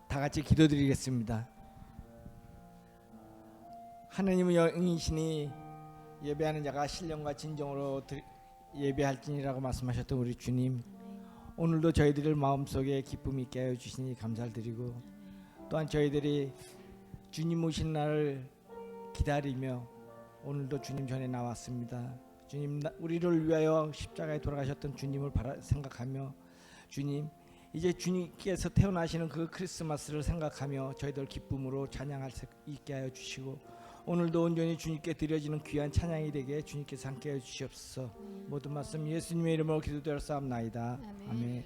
다 같이 기도드리겠습니다. 하느님은 영이시니 예배하는 자가 신령과 진정으로 예배할지니라고 말씀하셨던 우리 주님, 오늘도 저희들을 마음속에 기쁨 있게 하여 주시니 감사를 드리고, 또한 저희들이 주님 오신 날을 기다리며 오늘도 주님 전에 나왔습니다. 주님, 우리를 위하여 십자가에 돌아가셨던 주님을 생각하며, 주님, 이제 주님께서 태어나시는 그 크리스마스를 생각하며 저희들 기쁨으로 찬양할 수 있게 하여 주시고, 오늘도 온전히 주님께 드려지는 귀한 찬양이 되게 주님께서 함께 해 주시옵소서. 모든 말씀 예수님의 이름으로 기도드렸사옵나이다. 아멘.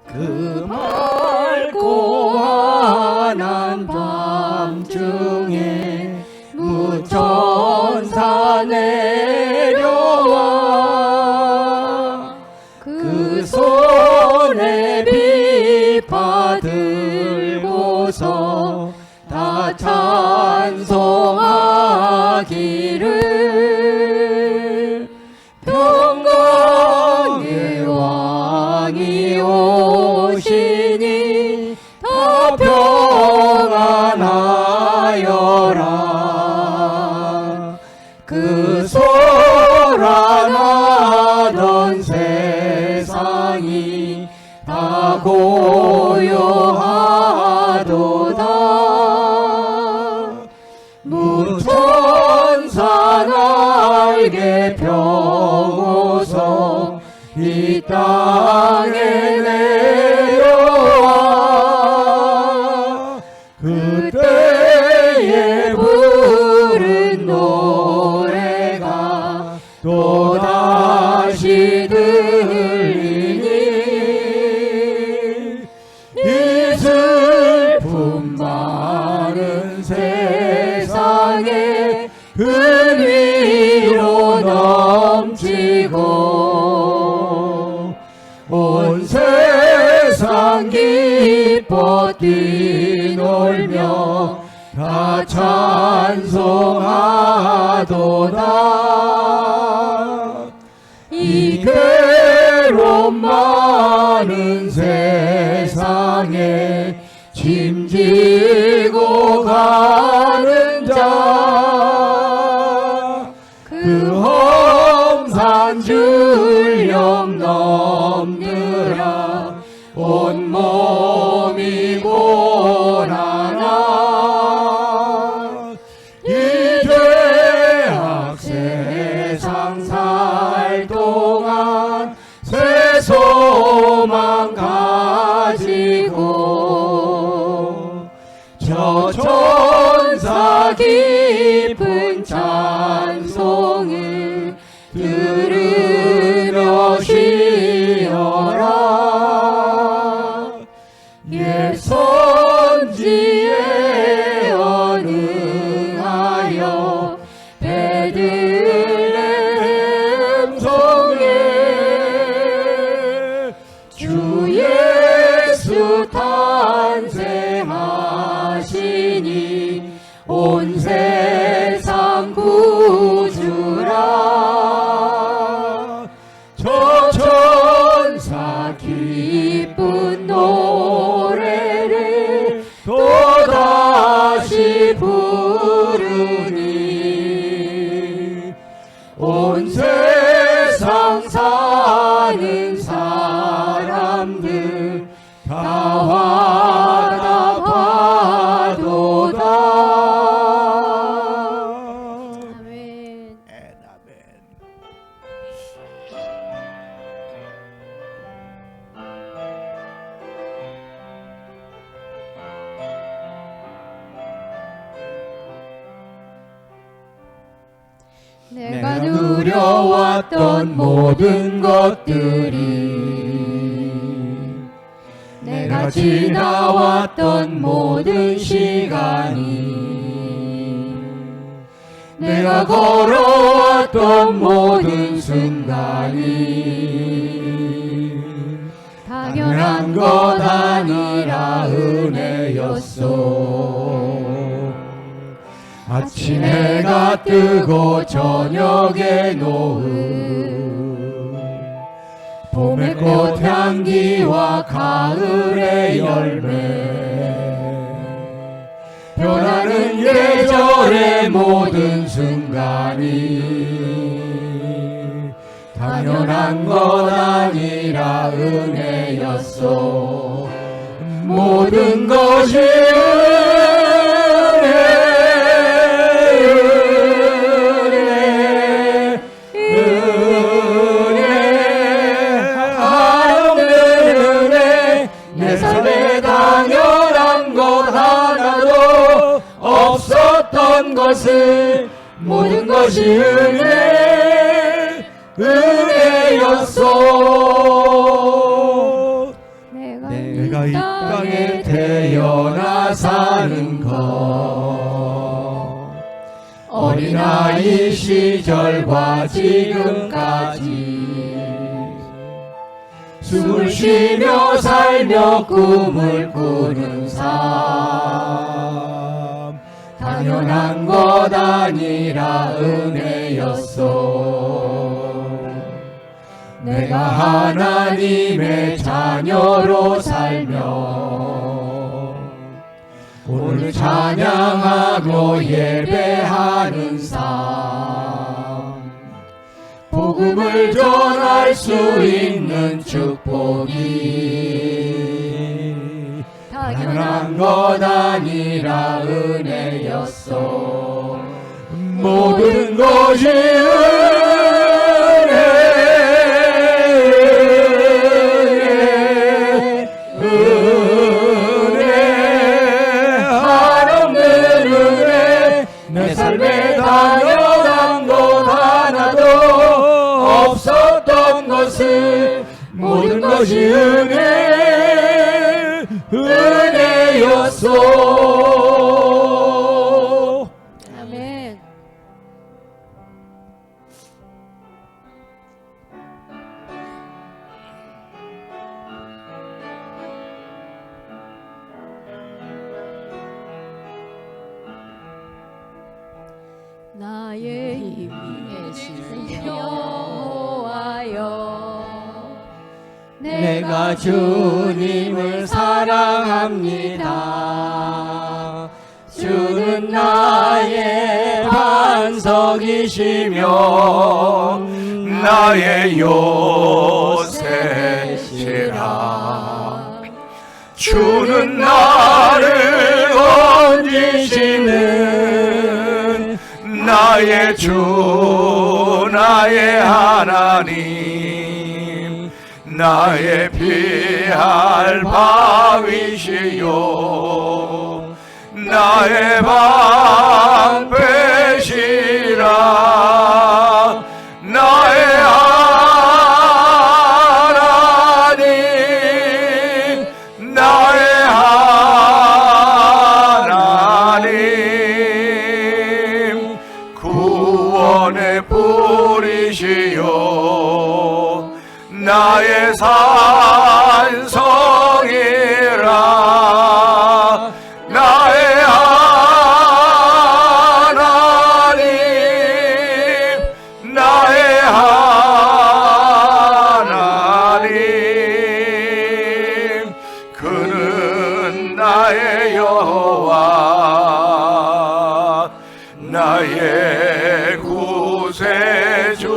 그 맑고 환한 밤중에 무천사 내려와 그 손에 비파 들고서 다 찬송하기를, 평강의 왕이 오시니 다 평안하여라. 그 소란하던 세상이 다 고요하도다. 무천사 날개 펴고서 이 땅에 내려와 그때에 부른 노래가 또다시 들리니, 이 슬픔 많은 세상에 은위로 넘치고 온 세상 기뻐 뛰놀며 다 찬송하도다. 이 괴로움 많은 세상에 짐지고 가는 자, 그 험산 줄령 넘느라 온몸이 고난아, 이 죄악 세상 살 동안 새 소망 가지고 저 천사 깊은 찬송을 들으며 쉬어라. 옛 선지에 언응하여 베들레헴 성에 주 예수 탄생하시니 온 세상 구주라. 저 천사 기쁜 노래를 또다시 부르니, 온 세상 사는 사람들 다 화답하도다. 아멘. 내가 누려왔던 모든 것들이, 내가 지나왔던 모든 시간이, 내가 걸어왔던 모든 순간이 당연한 것 아니라 은혜였소. 아침 해가 뜨고 저녁에 노을, 봄의 꽃향기와 가을의 열매 변하는 계절의 모든 순간이 당연한 것 아니라 은혜였소. 모든 것이 내 삶에 당연한 것 하나도 없었던 것을 모든 것이 은혜였소. 내가 이 땅에 태어나 사는 것 어린아이 시절과 지금까지 숨을 쉬며 살며 꿈을 꾸는 삶 당연한 것 아니라 은혜였소. 내가 하나님의 자녀로 살며 오늘 찬양하고 예배하는 삶 복음을 전할 수 있는 축복이 당연한 것 아니라 은혜였소. 모든 것이 은혜 한없는 은혜 내 삶에 당연한 것 하나도 없었던 것을 모든 것이 은혜였소. 아멘. 나의 힘이 되신 여호와여 내가 주님을 사랑합니다. 주는 나의 반석이시며 나의 요새시라. 주는 나를 건지시는 나의 주 나의 하나님 나의 피할 바위시요 나의 방패시라. 나의 하나님 나의 하나님 구원의 뿌리시요 나의 산성이라. 나의 하나님 나의 하나님 그는 나의 여호와 나의 구세주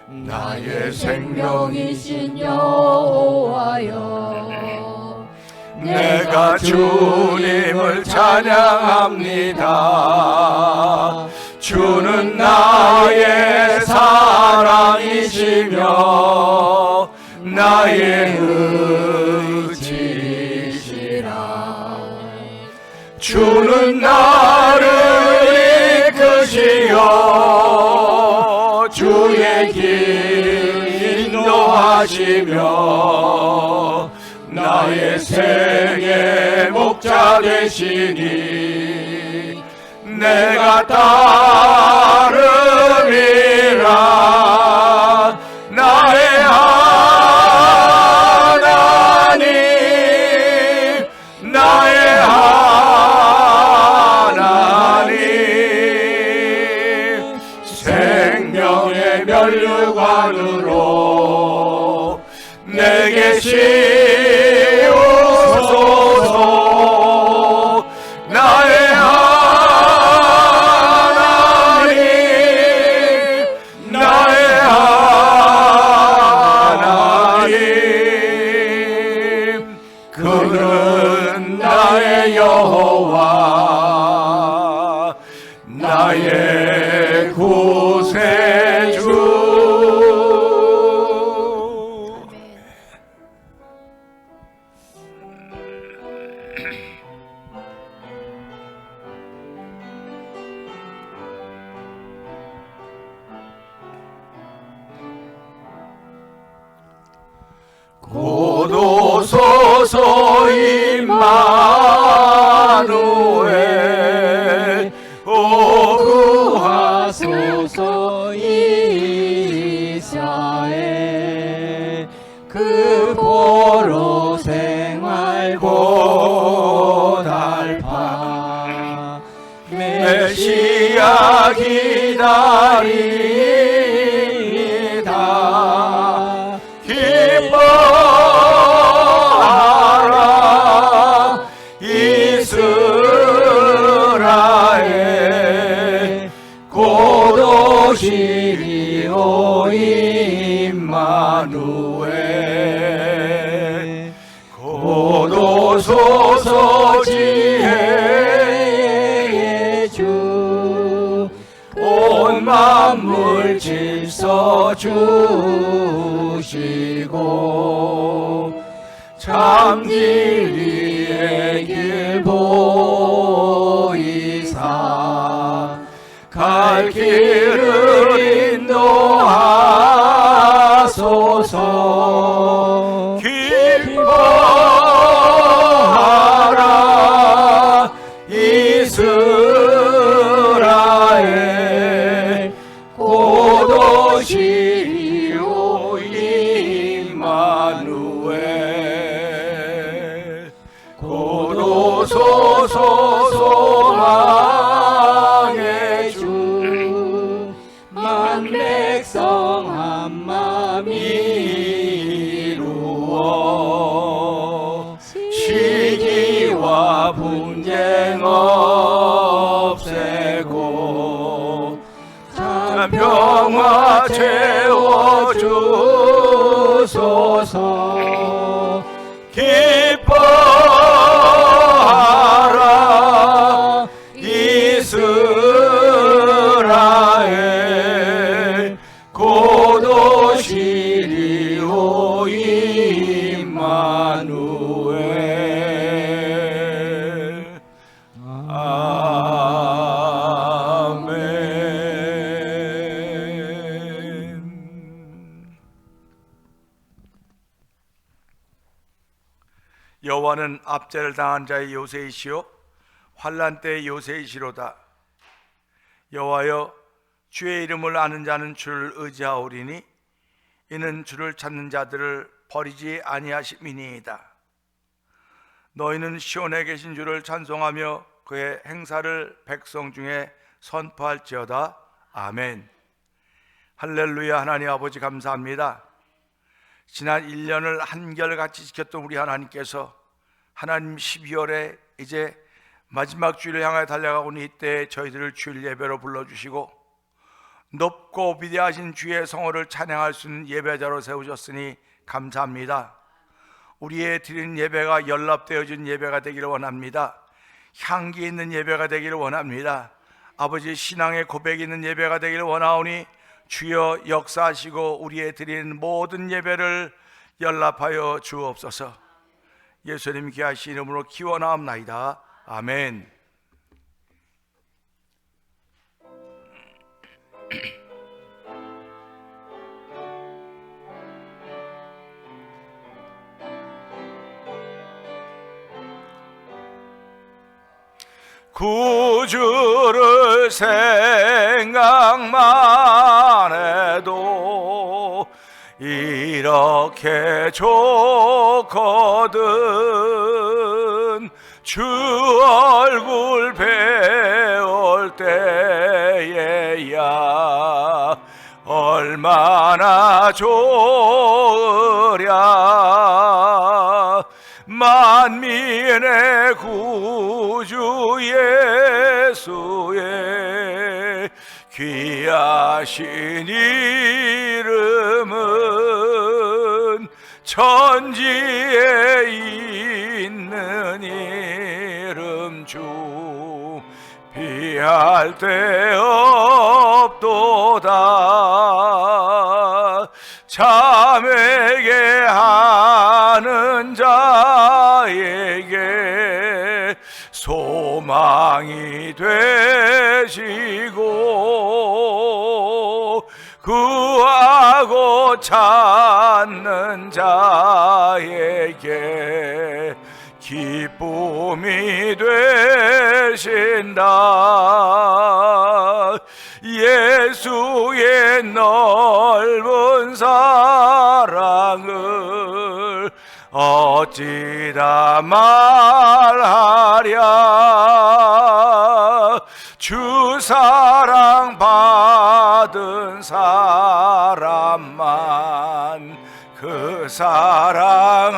나의 생명이신 여호와여 내가 주님을 찬양합니다. 주는 나의 사랑이시며 나의 의지시라. 주는 나를 이끄시어 주의 길 인도하시며 나의 생의 목자 되시니 내가 따름이라. 나의 하나님 나의 하나님 생명의 나의 면류관으로 내게 씌우소서. 나의 하나님, 나의 하나님, 그는 나의 여호와, 나의 구세주. 고도소서 임마누엘, 오 구하소서 이스라엘. 그 보로 생활 고달파 메시아 기다리다. 기뻐하라 이스라엘, 고도시리오 임마누엘. 고도소서 지혜의 주, 온 만물 질서 주시고 참길 위에 길 보이사 갈 길을 인도하소서. 기뻐하라 이스라엘, 고도시리오 임마누엘. 고도소서 소망의 주, 만백성 한마음 이루어 시기와 분쟁 없애고 평화 채워주소서. 기뻐하라 이스라엘, 고도시리오 임마누엘. 아멘. 여호와는 압제를 당한 자의 요새이시요 환난 때의 요새이시로다. 여호와여, 주의 이름을 아는 자는 주를 의지하오리니 이는 주를 찾는 자들을 버리지 아니하심이니이다. 너희는 시온에 계신 주를 찬송하며 그의 행사를 백성 중에 선포할지어다. 아멘. 할렐루야. 하나님 아버지 감사합니다. 지난 1년을 한결같이 지켰던 우리 하나님께서 하나님 12월에 이제 마지막 주일을 향해 달려가고 있는 이때 저희들을 주일 예배로 불러주시고 높고 위대하신 주의 성호를 찬양할 수 있는 예배자로 세우셨으니 감사합니다. 우리의 드리는 예배가 연합되어진 예배가 되기를 원합니다. 향기 있는 예배가 되기를 원합니다. 아버지, 신앙의 고백이 있는 예배가 되기를 원하오니 주여 역사하시고 우리의 드리는 모든 예배를 연합하여 주옵소서. 예수님 귀하신 이름으로 기원하옵나이다. 아멘. 구주를 생각만 해도 이렇게 좋거든. 주 얼굴 배울 때에야 얼마나 얼마나 좋으랴. 만민의 구주 예수의 귀하신 이름은 천지에 있는 이름 중 비할 데 없도다. 자매게 하는 자에게 소망이 되시고 구하고 찾는 자에게 기쁨이 되신다. 예수의 넓은 사랑을 어찌다 말하랴. 주 사랑 받은 사람만 그 사랑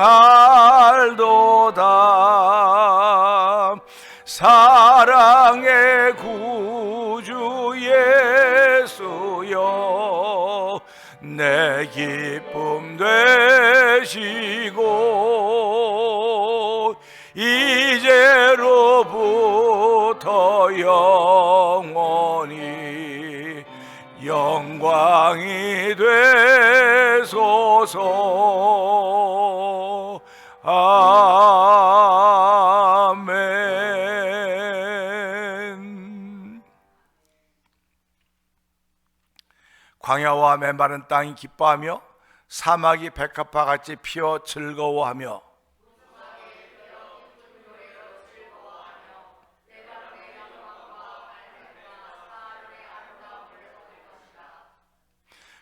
알도다. 사랑의 구주 예수여 내 기쁨 되시고 이제로부터 영원히 영광이 되소서. 아멘. 광야와 메마른 땅이 기뻐하며 사막이 백합화같이 피어 즐거워하며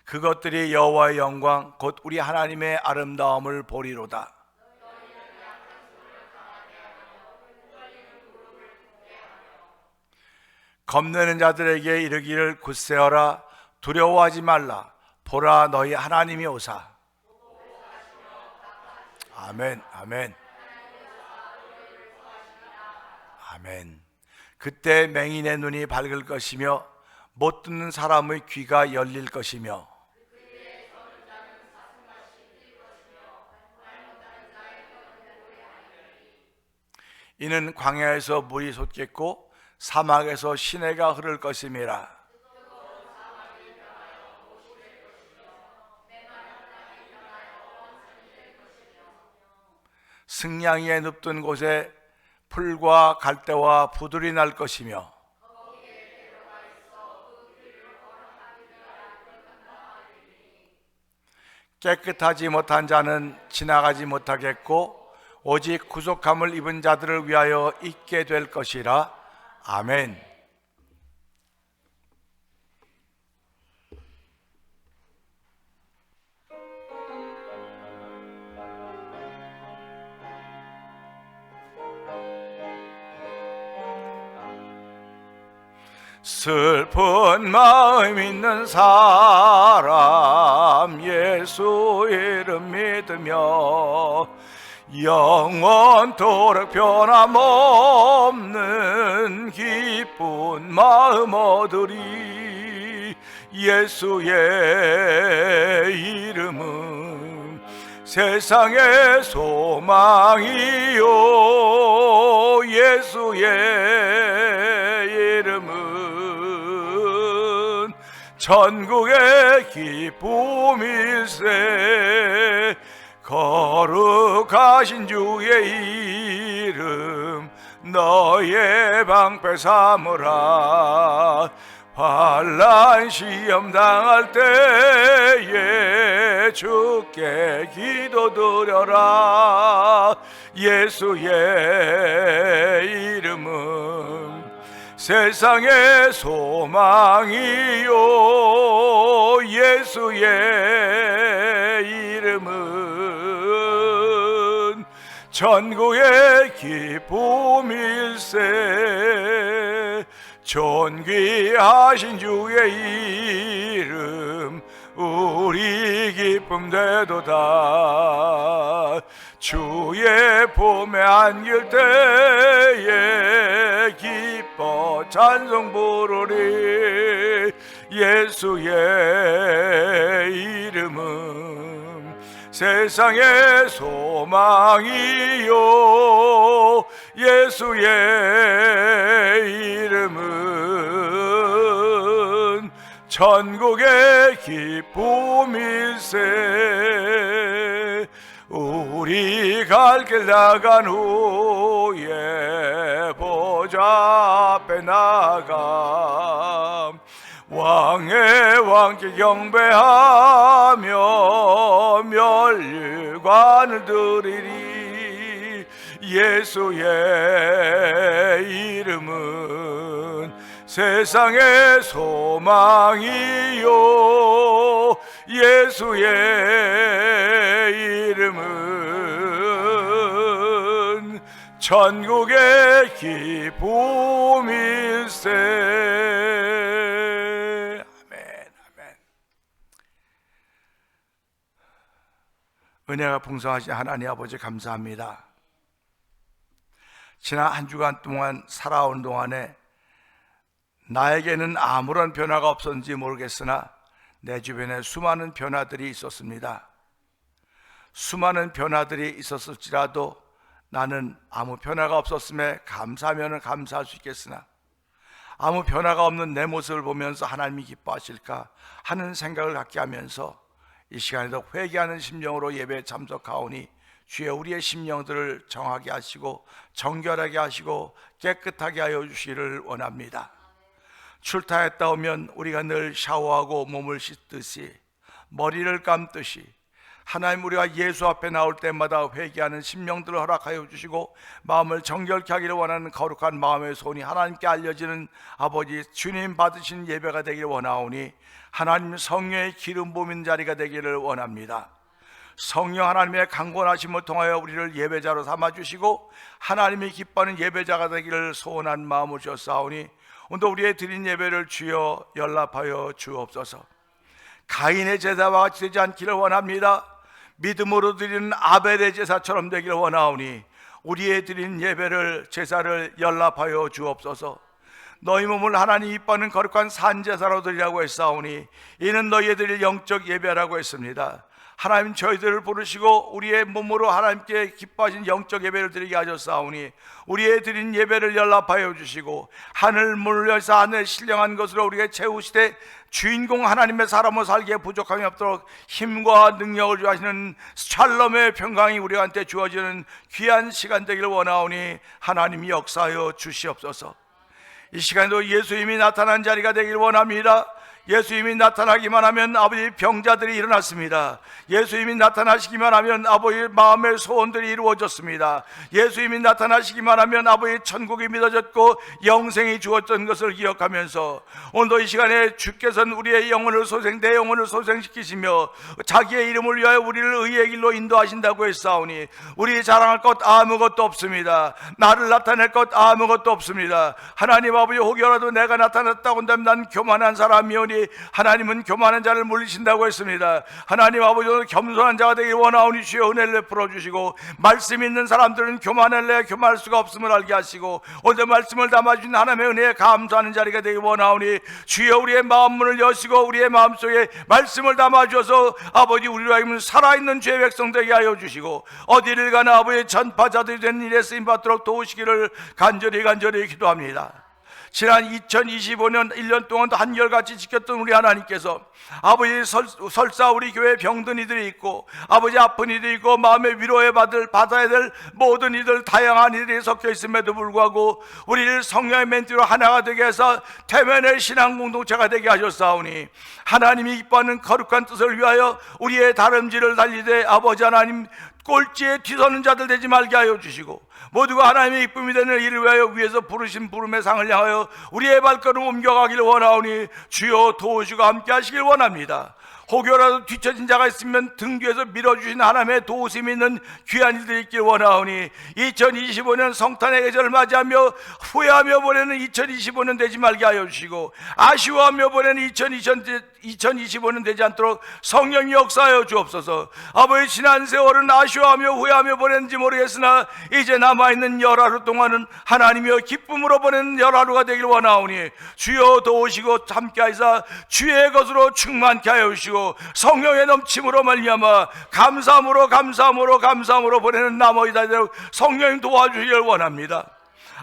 그것들이 여호와의 영광 곧 우리 하나님의 아름다움을 보리로다. 겁내는 자들에게 이르기를 굳세어라. 두려워하지 말라. 보라 너희 하나님이 오사. 아멘. 아멘. 아멘. 그때 맹인의 눈이 밝을 것이며 못 듣는 사람의 귀가 열릴 것이며 이는 광야에서 물이 솟겠고 사막에서 시내가 흐를 것임이라. 승냥이에 눕던 곳에 풀과 갈대와 부들이 날 것이며 깨끗하지 못한 자는 지나가지 못하겠고 오직 구속함을 입은 자들을 위하여 있게 될 것이라. 아멘. 슬픈 마음 있는 사람 예수 이름 믿으며 영원토록 변함없는 기쁜 마음 얻으리. 예수의 이름은 세상의 소망이요 예수의 이름은 천국의 기쁨일세. 거룩하신 주의 이름 너의 방패 삼으라. 환난 시험 당할 때에 주께 기도드려라. 예수의 이름은 세상의 소망이요 예수의 이름은 천국의 기쁨일세. 존귀하신 주의 이름 기쁨 되도다. 주의 봄의 안길 때에 기뻐 찬송 부르리. 예수의 이름은 세상의 소망이요, 예수의 이름은 천국의 기쁨일세. 우리 갈 길 나간 후에 보좌 앞에 나가 왕의 왕께 경배하며 멸류관을 드리리. 예수의 이름은 세상의 소망이요, 예수의 이름은 천국의 기쁨일세. 은혜가 풍성하신 하나님 아버지 감사합니다. 지난 한 주간 동안 살아온 동안에 나에게는 아무런 변화가 없었는지 모르겠으나 내 주변에 수많은 변화들이 있었습니다. 수많은 변화들이 있었을지라도 나는 아무 변화가 없었음에 감사하면 감사할 수 있겠으나 아무 변화가 없는 내 모습을 보면서 하나님이 기뻐하실까 하는 생각을 갖게 하면서 이 시간에도 회개하는 심령으로 예배에 참석하오니 주여 우리의 심령들을 정하게 하시고 정결하게 하시고 깨끗하게 하여 주시기를 원합니다. 출타했다 오면 우리가 늘 샤워하고 몸을 씻듯이 머리를 감듯이 하나님, 우리가 예수 앞에 나올 때마다 회개하는 심령들을 허락하여 주시고 마음을 정결케 하기를 원하는 거룩한 마음의 손이 하나님께 알려지는 아버지 주님 받으신 예배가 되기를 원하오니 하나님 성령의 기름 부은 자리가 되기를 원합니다. 성령 하나님의 강권하심을 통하여 우리를 예배자로 삼아주시고 하나님이 기뻐하는 예배자가 되기를 소원한 마음을 주었사오니 오늘 우리의 드린 예배를 주여 연락하여 주옵소서. 가인의 제사와 같이 되지 않기를 원합니다. 믿음으로 드리는 아벨의 제사처럼 되기를 원하오니 우리의 드린 예배를 제사를 연락하여 주옵소서. 너희 몸을 하나님 이뻐하는 거룩한 산제사로 드리라고 했사오니 이는 너희의 드릴 영적 예배라고 했습니다. 하나님, 저희들을 부르시고 우리의 몸으로 하나님께 기뻐하신 영적 예배를 드리게 하셨사오니 우리의 드린 예배를 연락하여 주시고 하늘 물려서 하늘에 신령한 것으로 우리에게 채우시되 주인공 하나님의 사람으로 살기에 부족함이 없도록 힘과 능력을 주하시는 샬롬의 평강이 우리한테 주어지는 귀한 시간 되기를 원하오니 하나님이 역사하여 주시옵소서. 이 시간에도 예수님이 나타난 자리가 되기를 원합니다. 예수님이 나타나기만 하면 아버지 병자들이 일어났습니다. 예수님이 나타나시기만 하면 아버지 마음의 소원들이 이루어졌습니다. 예수님이 나타나시기만 하면 아버지 천국이 믿어졌고 영생이 주었던 것을 기억하면서 오늘도 이 시간에 주께서는 우리의 영혼을 내 영혼을 소생시키시며 자기의 이름을 위하여 우리를 의의 길로 인도하신다고 했사오니 우리 자랑할 것 아무것도 없습니다. 나를 나타낼 것 아무것도 없습니다. 하나님 아버지, 혹여라도 내가 나타났다고 한다면 난 교만한 사람이오니 하나님은 교만한 자를 물리신다고 했습니다. 하나님 아버지, 오늘 겸손한 자가 되기 원하오니 주여 은혜를 베풀어 주시고 말씀 있는 사람들은 교만할래 교만할 수가 없음을 알게 하시고 오늘 말씀을 담아주신 하나님의 은혜에 감사하는 자리가 되기 원하오니 주여 우리의 마음문을 여시고 우리의 마음속에 말씀을 담아주셔서 아버지 우리로 하여금 살아있는 죄의 백성 되게 하여 주시고 어디를 가나 아버지 전파자들이 된 일에 쓰임받도록 도우시기를 간절히 기도합니다. 지난 2025년 1년 동안도 한결같이 지켰던 우리 하나님께서 아버지 설사 우리 교회에 병든 이들이 있고 아버지 아픈 이들이 있고 마음의 위로에 받아야 될 모든 이들 다양한 이들이 섞여 있음에도 불구하고 우리를 성령의 멘티로 하나가 되게 해서 태면의 신앙 공동체가 되게 하셨사오니 하나님이 기뻐하는 거룩한 뜻을 위하여 우리의 다름질을 달리되 아버지 하나님 꼴찌에 뒤서는 자들 되지 말게 하여 주시고 모두가 하나님의 기쁨이 되는 일을 위하여 위에서 부르신 부름의 상을 향하여 우리의 발걸음 옮겨가기를 원하오니 주여 도우시고 함께 하시길 원합니다. 혹여라도 뒤처진 자가 있으면 등 뒤에서 밀어주신 하나님의 도우심이 있는 귀한 일들이 있길 원하오니 2025년 성탄의 계절을 맞이하며 후회하며 보내는 2025년 되지 말게 하여 주시고 아쉬워하며 보내는 2025년 되지 않도록 성령이 역사하여 주옵소서. 아버지, 지난 세월은 아쉬워하며 후회하며 보냈는지 모르겠으나 이제 남아있는 열하루 동안은 하나님이여 기쁨으로 보내는 열하루가 되길 원하오니 주여 도우시고 함께하시사 주의 것으로 충만케 하여 주시고 성령의 넘침으로 말미암아 감사함으로 보내는 나머지 다되도록 성령님 도와주시길 원합니다.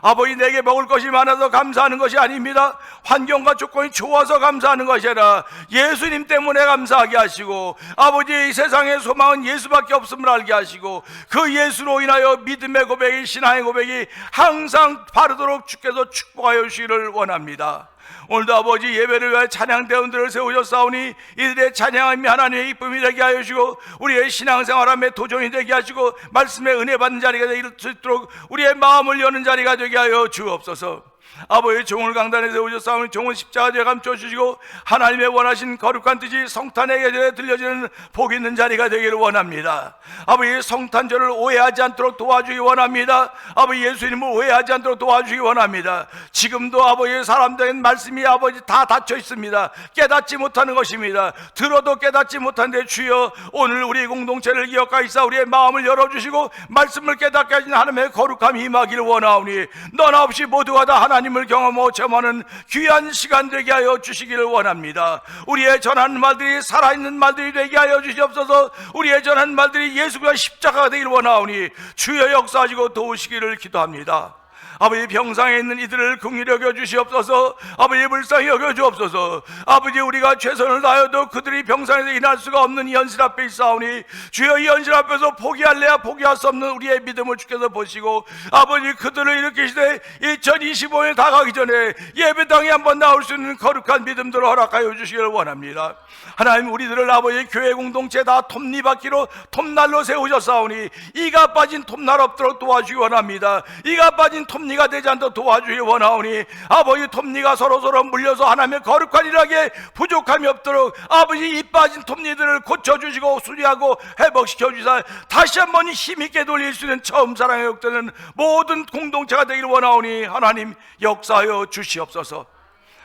아버지, 내게 먹을 것이 많아서 감사하는 것이 아닙니다. 환경과 조건이 좋아서 감사하는 것이 아니라 예수님 때문에 감사하게 하시고 아버지, 이 세상의 소망은 예수밖에 없음을 알게 하시고 그 예수로 인하여 믿음의 고백이, 신앙의 고백이 항상 바르도록 주께서 축복하여 주시기를 원합니다. 오늘도 아버지, 예배를 위하여 찬양대원들을 세우셨사오니 이들의 찬양함이 하나님의 기쁨이 되게 하여 주시고 우리의 신앙생활함의 도전이 되게 하시고 말씀의 은혜 받는 자리가 되게 할 수 있도록 우리의 마음을 여는 자리가 되게 하여 주옵소서. 아버지, 종을 강단에 세우셨사오니 종은 십자가 뒤에 감춰주시고 하나님의 원하신 거룩한 뜻이 성탄의 계절에 들려지는 복 있는 자리가 되기를 원합니다. 아버지, 성탄절을 오해하지 않도록 도와주기 원합니다. 아버지, 예수님을 오해하지 않도록 도와주기 원합니다. 지금도 아버지, 사람들의 말씀이 아버지 다 닫혀 있습니다. 깨닫지 못하는 것입니다. 들어도 깨닫지 못하는데 주여, 오늘 우리 공동체를 기억하시사 우리의 마음을 열어주시고 말씀을 깨닫게 하신 하나님의 거룩함이 임하기를 원하오니 너나 없이 모두가 다 하나님을 경험하고 체험하는 귀한 시간 되게 하여 주시기를 원합니다. 우리의 전하는 말들이 살아있는 말들이 되게 하여 주시옵소서. 우리의 전하는 말들이 예수가 십자가가 되기를 원하오니 주여 역사하시고 도우시기를 기도합니다. 아버지, 병상에 있는 이들을 긍휼히 여겨 주시옵소서. 아버지, 불쌍히 여겨 주옵소서. 아버지, 우리가 최선을 다하여도 그들이 병상에서 일할 수가 없는 이 현실 앞에 있사오니 주여, 이 현실 앞에서 포기할래야 포기할 수 없는 우리의 믿음을 주께서 보시고 아버지, 그들을 일으키시되 2025년 다가기 전에 예배당에 한번 나올 수 있는 거룩한 믿음들을 허락하여 주시기를 원합니다. 하나님, 우리들을 아버지 교회 공동체 다 톱니바퀴로 톱날로 세우셨사오니 이가 빠진 톱날 없도록 도와주기 원합니다. 이가 빠진 톱니가 되지 않도록 도와주기 원하오니 아버지, 톱니가 서로서로 물려서 하나님의 거룩한 일하게 부족함이 없도록 아버지, 이 빠진 톱니들을 고쳐주시고 수리하고 회복시켜 주사 다시 한번 힘있게 돌릴 수 있는 처음 사랑의 역되는 모든 공동체가 되기를 원하오니 하나님 역사하여 주시옵소서.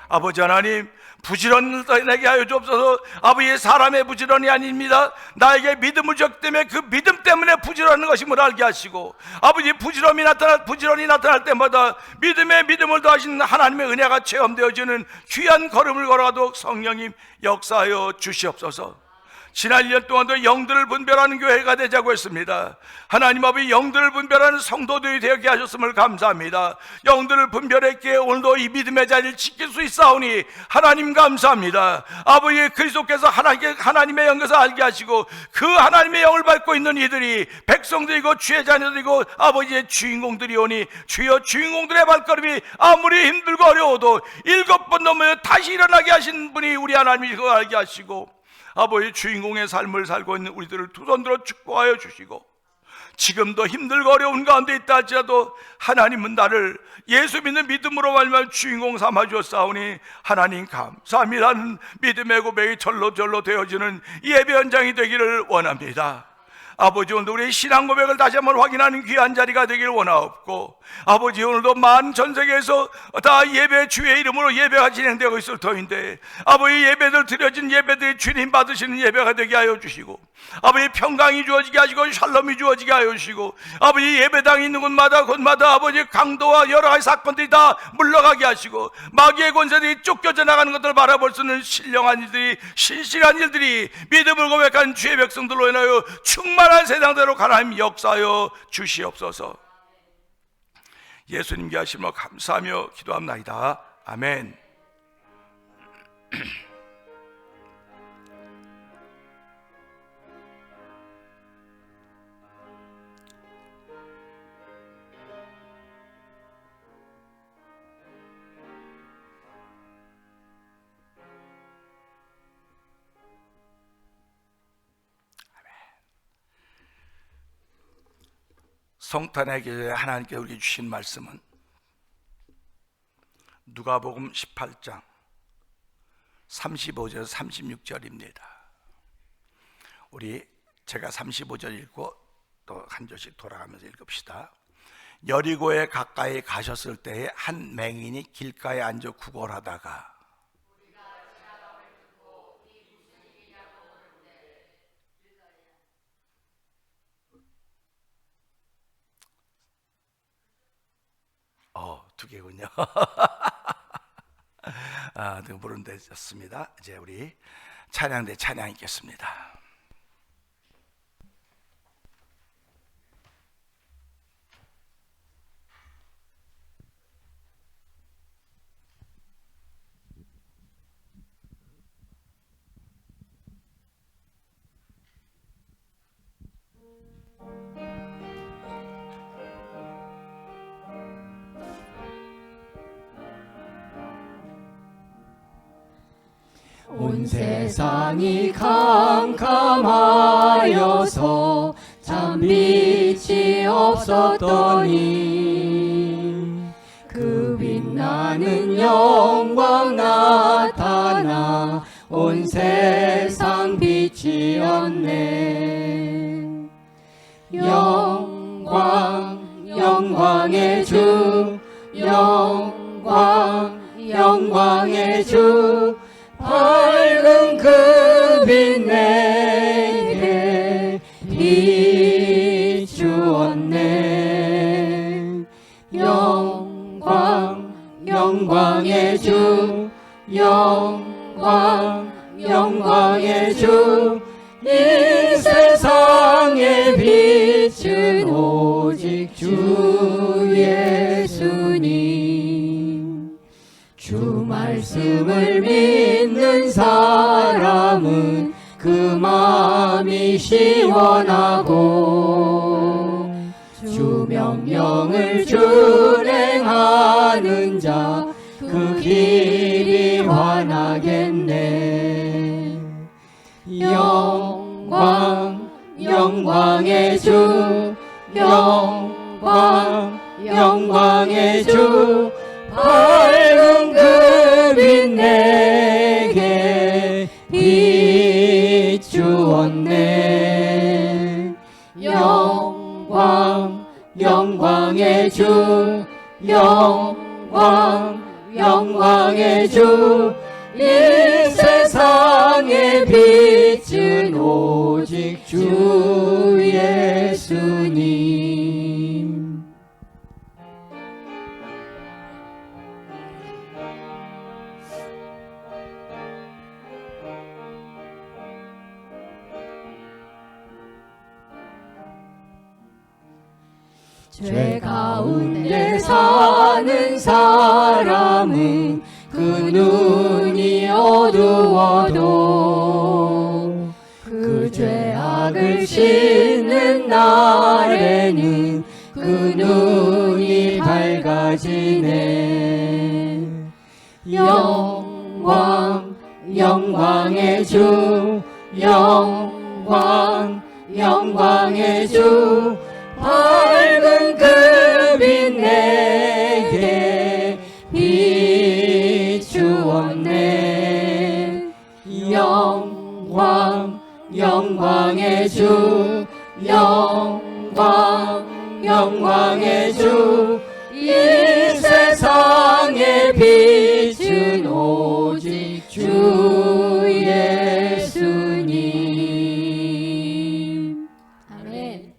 아버지 하나님, 부지런히 내게 하여 주옵소서. 아버지, 사람의 부지런이 아닙니다. 나에게 믿음을 주었기 때문에 그 믿음 때문에 부지런한 것임을 알게 하시고 아버지, 부지런히 나타날 때마다 믿음을 더하신 하나님의 은혜가 체험되어지는 귀한 걸음을 걸어가도록 성령님 역사하여 주시옵소서. 지난 1년 동안도 영들을 분별하는 교회가 되자고 했습니다. 하나님 아버지, 영들을 분별하는 성도들이 되게 하셨음을 감사합니다. 영들을 분별했기에 오늘도 이 믿음의 자리를 지킬 수 있사오니 하나님 감사합니다. 아버지, 그리스도께서 하나님의 영에서 알게 하시고 그 하나님의 영을 밟고 있는 이들이 백성들이고 주의 자녀들이고 아버지의 주인공들이 오니 주여, 주인공들의 발걸음이 아무리 힘들고 어려워도 7번 넘어 다시 일어나게 하신 분이 우리 하나님이 그걸 알게 하시고 아버지, 주인공의 삶을 살고 있는 우리들을 두 손 들어 축복하여 주시고 지금도 힘들고 어려운 가운데 있다 할지라도 하나님은 나를 예수 믿는 믿음으로 말미암아 주인공 삼아 주었사오니 하나님 감사합니다는 믿음의 고백이 절로 되어지는 예배 현장이 되기를 원합니다. 아버지, 오늘도 우리의 신앙 고백을 다시 한번 확인하는 귀한 자리가 되기를 원하옵고 아버지, 오늘도 만 전 세계에서 다 예배, 주의 이름으로 예배가 진행되고 있을 터인데 아버지, 예배들 드려진 예배들이 주님 받으시는 예배가 되게 하여 주시고 아버지, 평강이 주어지게 하시고 샬롬이 주어지게 하여 주시고 아버지, 예배당이 있는 곳마다 아버지, 강도와 여러 가지 사건들이 다 물러가게 하시고 마귀의 권세들이 쫓겨져 나가는 것들을 바라볼 수 있는 신령한 일들이, 신실한 일들이 믿음을 고백한 주의 백성들로 인하여 충만한 세상대로 하나님 역사하여 주시옵소서. 예수님께 하시며 감사하며 기도합나이다. 아멘. 성탄의 계절에 하나님께 우리 주신 말씀은 누가복음 18장 35절 36절입니다. 우리 제가 35절 읽고 또 한 절씩 돌아가면서 읽읍시다. 여리고에 가까이 가셨을 때에 한 맹인이 길가에 앉아 구걸하다가 두 개군요. 등 부른 데 있었습니다. 이제 우리 찬양대 찬양 읽겠습니다. 온 세상이 캄캄하여서 참 빛이 없었더니 그 빛나는 영광 나타나 온 세상 빛이었네. 영광의 주, 영광의 주, 밝은 그 빛 내게 비추었네. 영광의 주, 영광의 주, 이 세상의 빛은 오직 주 예수님. 주 말씀을 믿는 사람은 그 마음이 시원하고 주 명령을 준행하는 자 그 길이 환하겠네. 영광의 주, 영광의 주, 밝은 그 빛 내게 비추었네. 영광의 주, 영광의 주, 이 세상의 빛은 오직 주 예수님. 죄 가운데 사는 사람은 그 눈이 어두워도 그 죄악을 씻는 날에는 그 눈이 밝아지네. 영광의 주, 영광의 주, 밝은 그 빛 내게 비추었네. 영광의 주, 영광의 주, 이 세상의 빛은 오직 주 예수님. 아멘.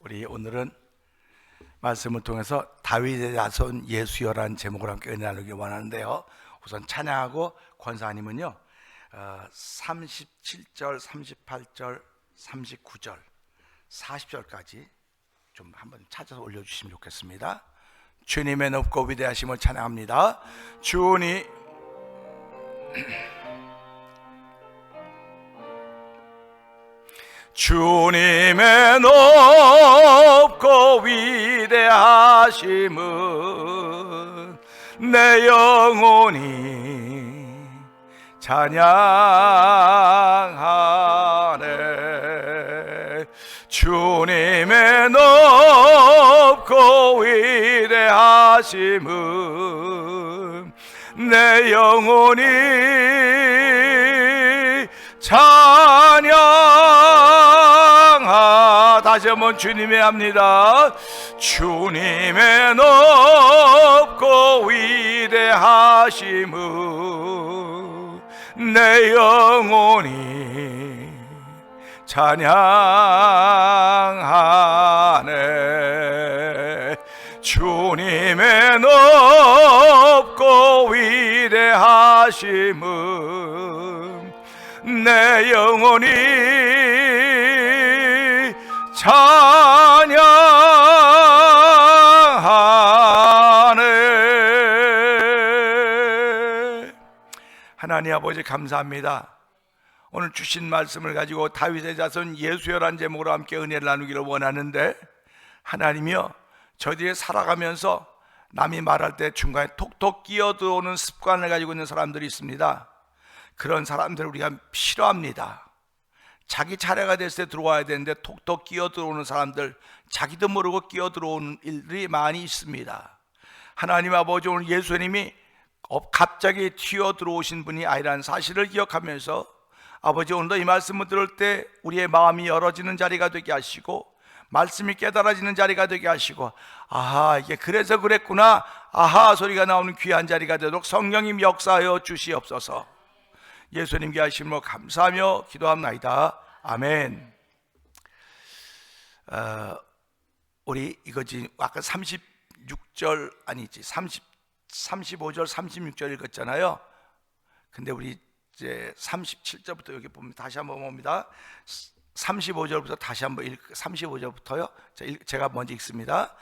우리 오늘은 말씀을 통해서 다윗의 자손 예수여라는 제목으로 함께 은혜 나누기 원하는데요. 우선 찬양하고 권사님은요 37절, 38절, 39절, 40절까지 좀 한번 찾아서 올려주시면 좋겠습니다. 주님의 높고 위대하심을 찬양합니다. 주님의 높고 위대하심은 내 영혼이 찬양하네. 주님의 높고 위대하심은 내 영혼이 찬양하. 다시 한번 주님의 합니다. 주님의 높고 위대하심은 내 영혼이 찬양하네. 주님의 높고 위대하심은 내 영혼이 찬양하네. 하나님 아버지 감사합니다. 오늘 주신 말씀을 가지고 다윗의 자손 예수여란 제목으로 함께 은혜를 나누기를 원하는데, 하나님이여, 저희들이 살아가면서 남이 말할 때 중간에 톡톡 끼어들어오는 습관을 가지고 있는 사람들이 있습니다. 그런 사람들을 우리가 싫어합니다. 자기 차례가 됐을 때 들어와야 되는데 톡톡 끼어들어오는 사람들, 자기도 모르고 끼어들어오는 일들이 많이 있습니다. 하나님 아버지, 오늘 예수님이 갑자기 튀어들어오신 분이 아니라는 사실을 기억하면서 아버지, 오늘도 이 말씀을 들을 때 우리의 마음이 열어지는 자리가 되게 하시고 말씀이 깨달아지는 자리가 되게 하시고, 아하, 이게 그래서 그랬구나, 아하 소리가 나오는 귀한 자리가 되도록 성령님 역사하여 주시옵소서. 예수님께 하심으로 감사하며 기도합나이다. 아멘. 우리 이거지, 아까 36절 아니지 35절 36절 읽었잖아요. 근데 우리 이제 37절부터 여기 보면 다시 한번 봅니다. 35절부터 다시 한번 35절부터요. 제가 먼저 읽습니다.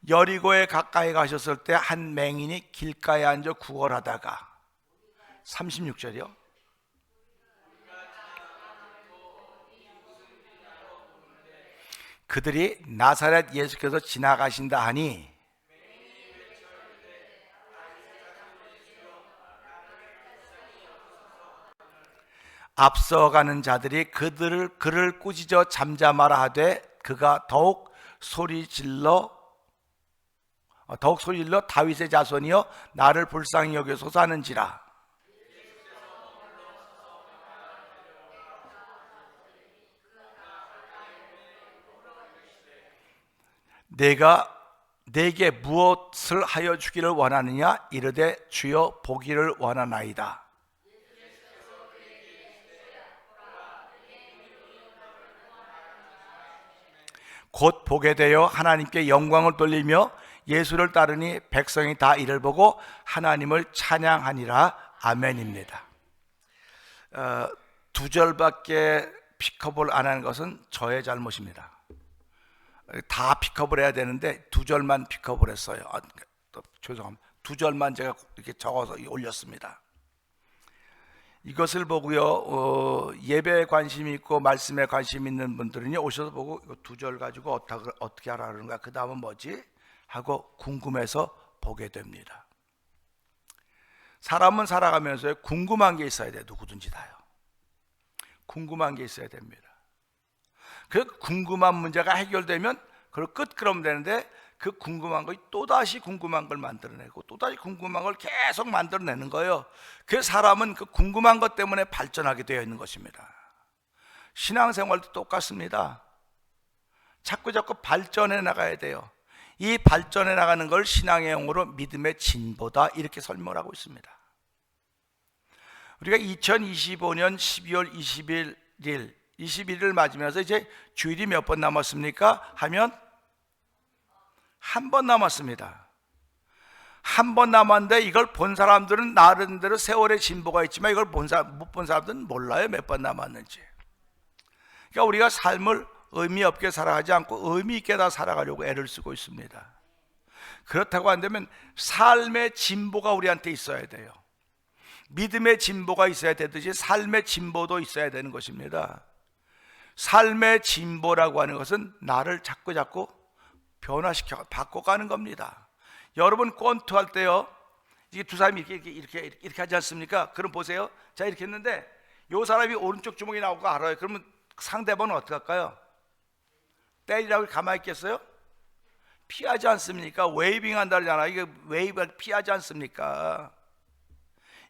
여리고에 가까이 가셨을 때 한 맹인이 길가에 앉아 구걸하다가, 36절이요. 그들이 나사렛 예수께서 지나가신다 하니 앞서가는 자들이 그를 꾸짖어 잠잠하라 하되 그가 더욱 소리질러 다윗의 자손이여 나를 불쌍히 여겨소서 하는지라. 내가 내게 무엇을 하여 주기를 원하느냐 이르되 주여 보기를 원하나이다. 곧 보게 되어 하나님께 영광을 돌리며 예수를 따르니 백성이 다 이를 보고 하나님을 찬양하니라. 아멘입니다. 두 절밖에 픽업을 안 하는 것은 저의 잘못입니다. 다 픽업을 해야 되는데 두 절만 픽업을 했어요. 죄송합니다. 두 절만 제가 이렇게 적어서 올렸습니다. 이것을 보고요, 예배에 관심이 있고 말씀에 관심 있는 분들은요, 오셔서 보고 이거 두 절 가지고 어떻게 하라는가, 그 다음은 뭐지 하고 궁금해서 보게 됩니다. 사람은 살아가면서 궁금한 게 있어야 돼요. 누구든지 다요. 궁금한 게 있어야 됩니다. 그 궁금한 문제가 해결되면 그걸 끝그러면 되는데, 그 궁금한 거 또다시 궁금한 걸 만들어내고 또다시 궁금한 걸 계속 만들어내는 거예요. 그 사람은 그 궁금한 것 때문에 발전하게 되어 있는 것입니다. 신앙생활도 똑같습니다. 자꾸 발전해 나가야 돼요. 이 발전해 나가는 걸 신앙의 용어로 믿음의 진보다 이렇게 설명을 하고 있습니다. 우리가 2025년 12월 21일 맞으면서 이제 주일이 몇 번 남았습니까? 하면 한 번 남았습니다. 한 번 남았는데 이걸 본 사람들은 나름대로 세월의 진보가 있지만 이걸 못 본 사람들은 몰라요, 몇 번 남았는지. 그러니까 우리가 삶을 의미 없게 살아가지 않고 의미 있게 다 살아가려고 애를 쓰고 있습니다. 그렇다고 한다면 삶의 진보가 우리한테 있어야 돼요. 믿음의 진보가 있어야 되듯이 삶의 진보도 있어야 되는 것입니다. 삶의 진보라고 하는 것은 나를 자꾸 변화시켜 바꿔가는 겁니다. 여러분 권투할 때요, 이게 두 사람이 이렇게 하지 않습니까? 그럼 보세요. 자, 이렇게 했는데 이 사람이 오른쪽 주먹이 나오고 알아요. 그러면 상대방은 어떻게 할까요? 때리라고 가만히 있겠어요? 피하지 않습니까? 웨이빙 한다 그러잖아. 이게 웨이브를 피하지 않습니까?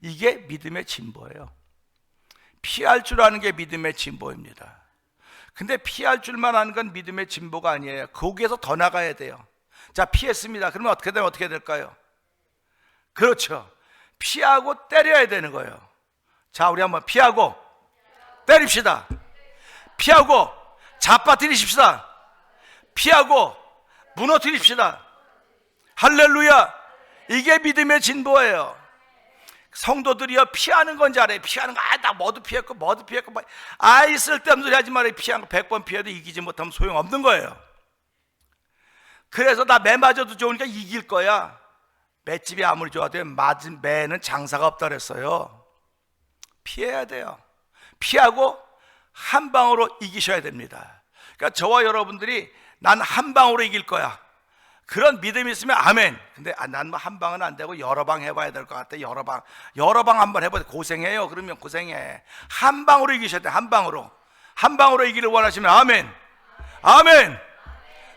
이게 믿음의 진보예요. 피할 줄 아는 게 믿음의 진보입니다. 근데 피할 줄만 아는 건 믿음의 진보가 아니에요. 거기에서 더 나가야 돼요. 자, 피했습니다. 그러면 어떻게 되면 어떻게 될까요? 그렇죠. 피하고 때려야 되는 거예요. 자, 우리 한번 피하고 때립시다. 피하고 잡아뜨리십시다. 피하고 무너뜨립시다. 할렐루야. 이게 믿음의 진보예요. 성도들이요, 피하는 건 잘해. 피하는 거, 나 뭐도 피했고 아이 쓸데없는 소리 하지 말아요. 피한 거 100번 피해도 이기지 못하면 소용없는 거예요. 그래서 나 매 맞아도 좋으니까 이길 거야. 맷집이 아무리 좋아도 맞은 매는 장사가 없다 그랬어요. 피해야 돼요. 피하고 한 방으로 이기셔야 됩니다. 그러니까 저와 여러분들이 난 한 방으로 이길 거야, 그런 믿음이 있으면 아멘. 근데 난 뭐 한 방은 안 되고 여러 방 해봐야 될 것 같아. 여러 방 한번 해봐야 돼. 고생해요. 그러면 고생해. 한 방으로 이기셔야 돼. 한 방으로 이기를 원하시면 아멘. 아멘.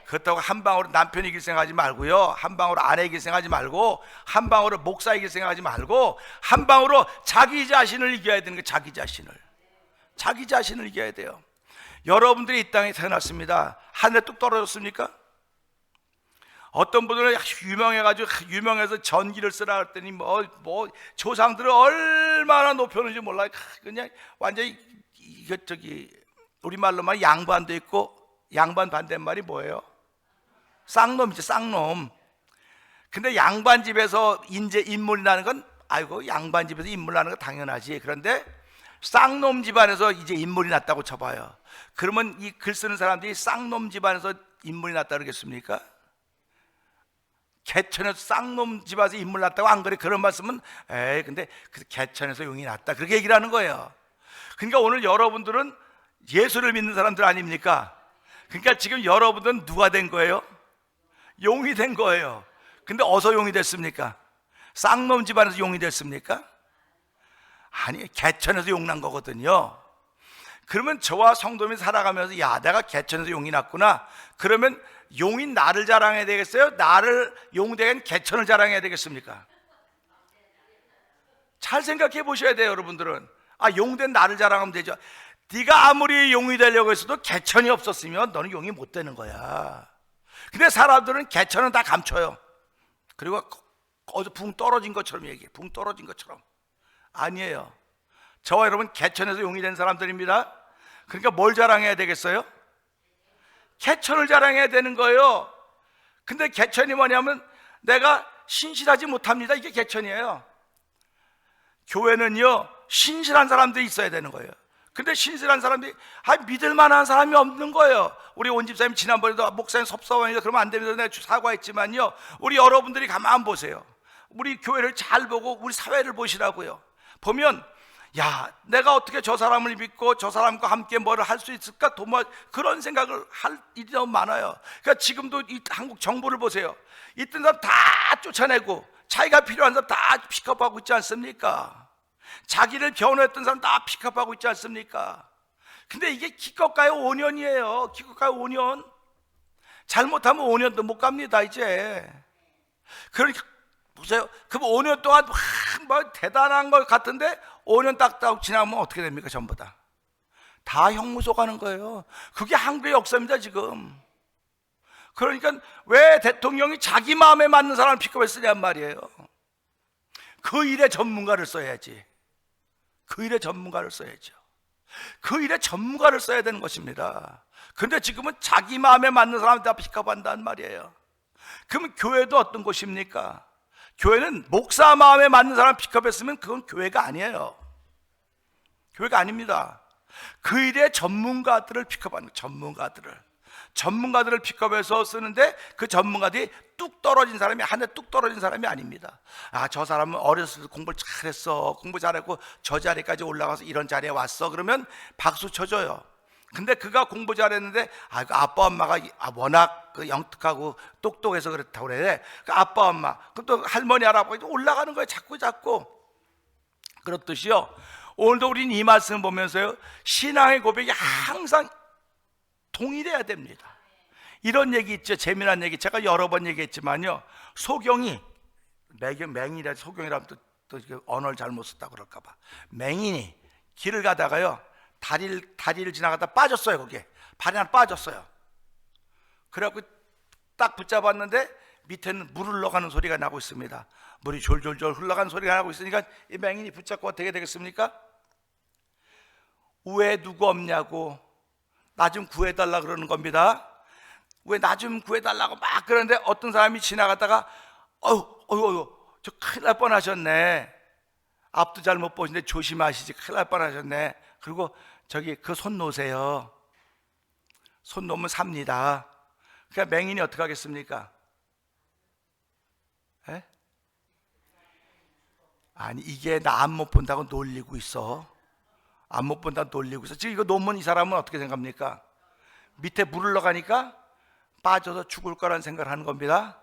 그렇다고 한 방으로 남편 이길 생각하지 말고요, 한 방으로 아내 이길 생각하지 말고, 한 방으로 목사 이길 생각하지 말고, 한 방으로 자기 자신을 이겨야 되는 거예요. 자기 자신을 이겨야 돼요. 여러분들이 이 땅에 태어났습니다. 하늘에 뚝 떨어졌습니까? 어떤 분들은 유명해서 전기를 쓰라 그랬더니 뭐 조상들을 얼마나 높여놓은지 몰라요. 그냥 완전히 우리말로 말 양반도 있고, 양반 반대말이 뭐예요? 쌍놈이죠, 쌍놈. 근데 양반 집에서 인물이 나는 건, 아이고, 양반 집에서 인물 나는 건 당연하지. 그런데 쌍놈 집안에서 이제 인물이 났다고 쳐봐요. 그러면 이 글 쓰는 사람들이 쌍놈 집안에서 인물이 났다 그러겠습니까? 개천에서 쌍놈 집안에서 인물 났다고 안 그래? 그런 말씀은 근데 개천에서 용이 났다, 그렇게 얘기를 하는 거예요. 그러니까 오늘 여러분들은 예수를 믿는 사람들 아닙니까? 그러니까 지금 여러분들은 누가 된 거예요? 용이 된 거예요. 근데 어디서 용이 됐습니까? 쌍놈 집안에서 용이 됐습니까? 아니, 개천에서 용 난 거거든요. 그러면 저와 성도님이 살아가면서, 야, 내가 개천에서 용이 났구나. 그러면 용인 나를 자랑해야 되겠어요? 나를 용되겐 개천을 자랑해야 되겠습니까? 잘 생각해 보셔야 돼요, 여러분들은. 용된 나를 자랑하면 되죠. 네가 아무리 용이 되려고 했어도 개천이 없었으면 너는 용이 못 되는 거야. 근데 사람들은 개천은 다 감춰요. 그리고 어디서 붕 떨어진 것처럼 얘기해. 붕 떨어진 것처럼. 아니에요. 저와 여러분 개천에서 용이 된 사람들입니다. 그러니까 뭘 자랑해야 되겠어요? 개천을 자랑해야 되는 거예요. 근데 개천이 뭐냐면 내가 신실하지 못합니다, 이게 개천이에요. 교회는요, 신실한 사람들이 있어야 되는 거예요. 근데 신실한 사람들이 믿을 만한 사람이 없는 거예요. 우리 온 집사님 지난번에도 목사님 섭섭하니까 그러면 안 됩니다, 내가 사과했지만요, 우리 여러분들이 가만 보세요. 우리 교회를 잘 보고 우리 사회를 보시라고요. 보면, 야, 내가 어떻게 저 사람을 믿고 저 사람과 함께 뭐를 할 수 있을까? 그런 생각을 할 일이 너무 많아요. 그러니까 지금도 이 한국 정부를 보세요. 있던 사람 다 쫓아내고 자기가 필요한 사람 다 픽업하고 있지 않습니까? 자기를 변호했던 사람 다 픽업하고 있지 않습니까? 근데 이게 기껏가요 5년이에요. 기껏가요 5년. 잘못하면 5년도 못 갑니다, 이제. 그러니까 보세요. 그럼 5년 동안 뭐 대단한 것 같은데 5년 딱 지나면 어떻게 됩니까? 전부 다 형무소 가는 거예요. 그게 한국의 역사입니다, 지금. 그러니까 왜 대통령이 자기 마음에 맞는 사람을 픽업해 쓰냔 말이에요. 그 일의 전문가를 써야지. 그 일의 전문가를 써야죠. 그 일의 전문가를 써야 되는 것입니다. 근데 지금은 자기 마음에 맞는 사람을 다 픽업한단 말이에요. 그럼 교회도 어떤 곳입니까? 교회는 목사 마음에 맞는 사람 픽업했으면 그건 교회가 아니에요. 교회가 아닙니다. 그 일의 전문가들을 픽업하는 거예요. 전문가들을 픽업해서 쓰는데, 그 전문가들이 뚝 떨어진 사람이, 한해 뚝 떨어진 사람이 아닙니다. 저 사람은 어렸을 때 공부를 잘했어, 공부 잘했고 저 자리까지 올라가서 이런 자리에 왔어, 그러면 박수 쳐줘요. 근데 그가 공부 잘했는데 아빠 엄마가 워낙 영특하고 똑똑해서 그렇다고 그래. 그 아빠 엄마, 그럼 또 할머니 할아버지 올라가는 거예요, 자꾸. 그렇듯이요, 오늘도 우리는 이 말씀 보면서요, 신앙의 고백이 항상 동일해야 됩니다. 이런 얘기 있죠. 재미난 얘기 제가 여러 번 얘기했지만요, 소경이 맹인이라 소경이라면 또 언어를 잘못 썼다 그럴까 봐, 맹인이 길을 가다가요 다리를 지나가다 빠졌어요. 거기에 발이 하나 빠졌어요. 그래갖고 딱 붙잡았는데 밑에는 물 흘러가는 소리가 나고 있습니다. 물이 졸졸졸 흘러가는 소리가 나고 있으니까 이 맹인이 붙잡고 어떻게 되겠습니까? 왜 누구 없냐고 나 좀 구해달라 그러는 겁니다. 왜 나 좀 구해달라고 막 그러는데 어떤 사람이 지나가다가 어휴 저 큰일 날 뻔하셨네. 앞도 잘 못 보시는데 조심하시지, 큰일 날 뻔하셨네. 그리고 저기 그 손 놓으세요. 손 놓으면 삽니다. 그러니까 맹인이 어떻게 하겠습니까? 에? 아니 이게 나 안 못 본다고 놀리고 있어. 안 못 본다고 놀리고 있어. 지금 이거 놓으면 이 사람은 어떻게 생각합니까? 밑에 물 흘러가니까 빠져서 죽을 거라는 생각을 하는 겁니다.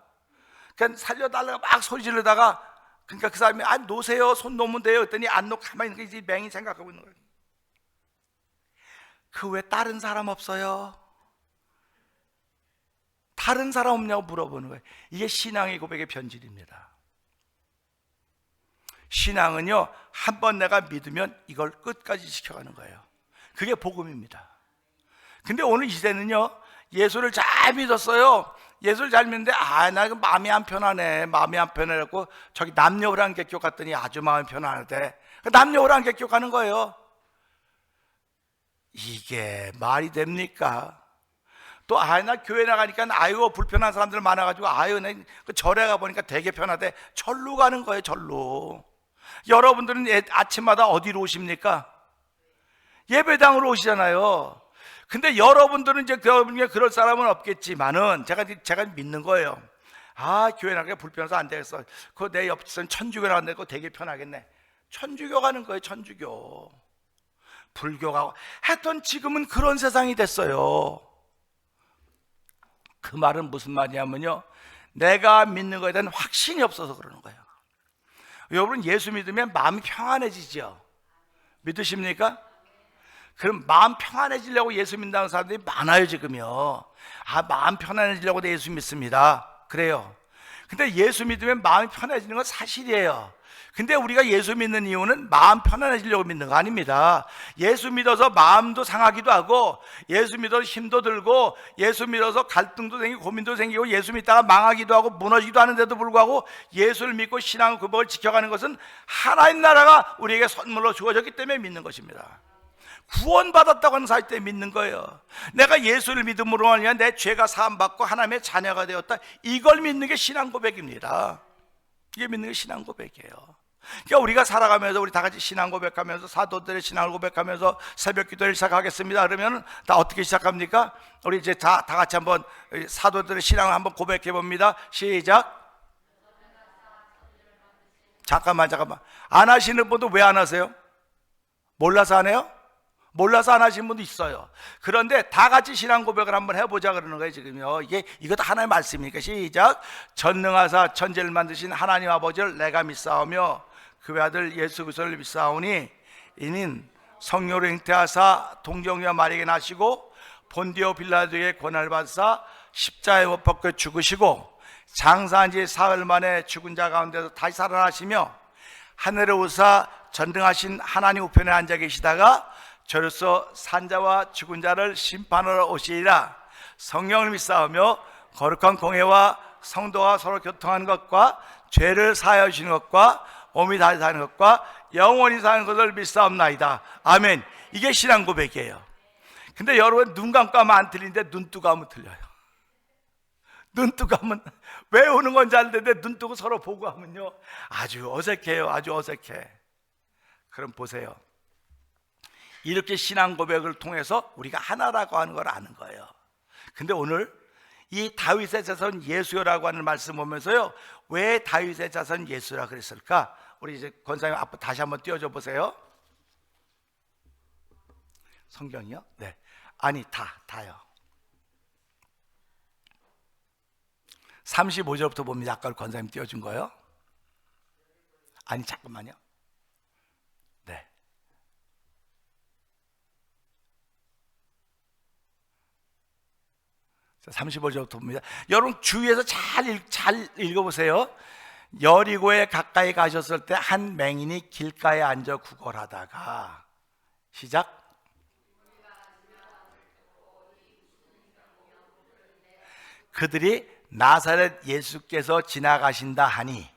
그러니까 살려달라고 막 소리 지르다가, 그러니까 그 사람이 놓으세요, 손 놓으면 돼요 했더니 안 놓고 가만히 있는 게 이제 맹인이 생각하고 있는 거예요. 그 왜 다른 사람 없어요? 다른 사람 없냐고 물어보는 거예요. 이게 신앙의 고백의 변질입니다. 신앙은요, 한 번 내가 믿으면 이걸 끝까지 지켜가는 거예요. 그게 복음입니다. 근데 오늘 이 시대는요, 예수를 잘 믿었어요. 예수를 잘 믿는데 나 이거 마음이 안 편하네, 마음이 안 편해갖고 저기 남녀호랑개교 갔더니 아주 마음이 편하대. 남녀호랑개교 가는 거예요. 이게 말이 됩니까? 또 나 교회 나가니까 아유 불편한 사람들 많아가지고 아유 나 절에 가보니까 되게 편하대. 절로 가는 거예요. 절로. 여러분들은 아침마다 어디로 오십니까? 예배당으로 오시잖아요. 근데 여러분들은 이제 그럴 사람은 없겠지만은 제가 믿는 거예요. 교회 나가기가 불편해서 안 되겠어. 그거 내 옆집은 천주교 나갔는데 그거 되게 편하겠네. 천주교 가는 거예요. 천주교. 불교 가고 하여튼 지금은 그런 세상이 됐어요. 그 말은 무슨 말이냐면요, 내가 믿는 거에 대한 확신이 없어서 그러는 거예요. 여러분 예수 믿으면 마음이 평안해지죠. 믿으십니까? 그럼 마음 평안해지려고 예수 믿는다는 사람들이 많아요 지금요. 마음 편안해지려고 예수 믿습니다. 그래요. 근데 예수 믿으면 마음이 편해지는 건 사실이에요. 근데 우리가 예수 믿는 이유는 마음 편안해지려고 믿는 거 아닙니다. 예수 믿어서 마음도 상하기도 하고, 예수 믿어서 힘도 들고, 예수 믿어서 갈등도 생기고 고민도 생기고, 예수 믿다가 망하기도 하고 무너지기도 하는데도 불구하고 예수를 믿고 신앙 고백을 지켜가는 것은 하나님 나라가 우리에게 선물로 주어졌기 때문에 믿는 것입니다. 구원받았다고 하는 사실 때문에 믿는 거예요. 내가 예수를 믿음으로 말미암아 내 죄가 사함받고 하나님의 자녀가 되었다, 이걸 믿는 게 신앙 고백입니다. 이게 믿는 게 신앙 고백이에요. 그러니까 우리가 살아가면서 우리 다 같이 신앙 고백하면서 사도들의 신앙을 고백하면서 새벽 기도를 시작하겠습니다 그러면 다 어떻게 시작합니까? 우리 이제 다 같이 한번 사도들의 신앙을 한번 고백해 봅니다. 시작. 잠깐만 안 하시는 분도 왜 안 하세요? 몰라서 안 해요? 몰라서 안 하시는 분도 있어요. 그런데 다 같이 신앙 고백을 한번 해보자 그러는 거예요 지금요. 이것도 하나님의 말씀이니까 시작. 전능하사 천지를 만드신 하나님 아버지를 내가 믿사오며 그 아들 예수 그리스도를 믿사오니 이는 성령으로 잉태하사 동정녀 마리아에게 나시고 본디오 빌라도에게 고난을 받으사 십자가에 못 박혀 죽으시고 장사한 지 사흘 만에 죽은 자 가운데서 다시 살아나시며 하늘에 오사 전능하신 하나님 우편에 앉아 계시다가 저로서 산자와 죽은 자를 심판하러 오시리라. 성령을 믿사오며 거룩한 공회와 성도와 서로 교통하는 것과 죄를 사하여 주시는 것과 몸이 다시 사는 것과 영원히 사는 것을 믿사옵나이다. 아멘. 이게 신앙 고백이에요. 근데 여러분 눈 감고 하면 안 틀리는데 눈 뜨고 하면 틀려요. 눈 뜨고 하면 외우는 건 잘 되는데 눈 뜨고 서로 보고 하면요 아주 어색해요. 아주 어색해. 그럼 보세요. 이렇게 신앙 고백을 통해서 우리가 하나라고 하는 걸 아는 거예요. 근데 오늘 이 다윗의 자손 예수라고 하는 말씀 보면서요, 왜 다윗의 자손 예수라 그랬을까? 우리 이제 권사님 앞으로 다시 한번 띄워줘 보세요. 성경이요? 네. 아니 다요. 35절부터 봅니다. 아까 권사님 띄워준 거요. 아니 잠깐만요. 네. 35절부터 봅니다. 여러분 주위에서 잘 읽어보세요. 여리고에 가까이 가셨을 때 한 맹인이 길가에 앉아 구걸하다가, 시작. 그들이 나사렛 예수께서 지나가신다 하니,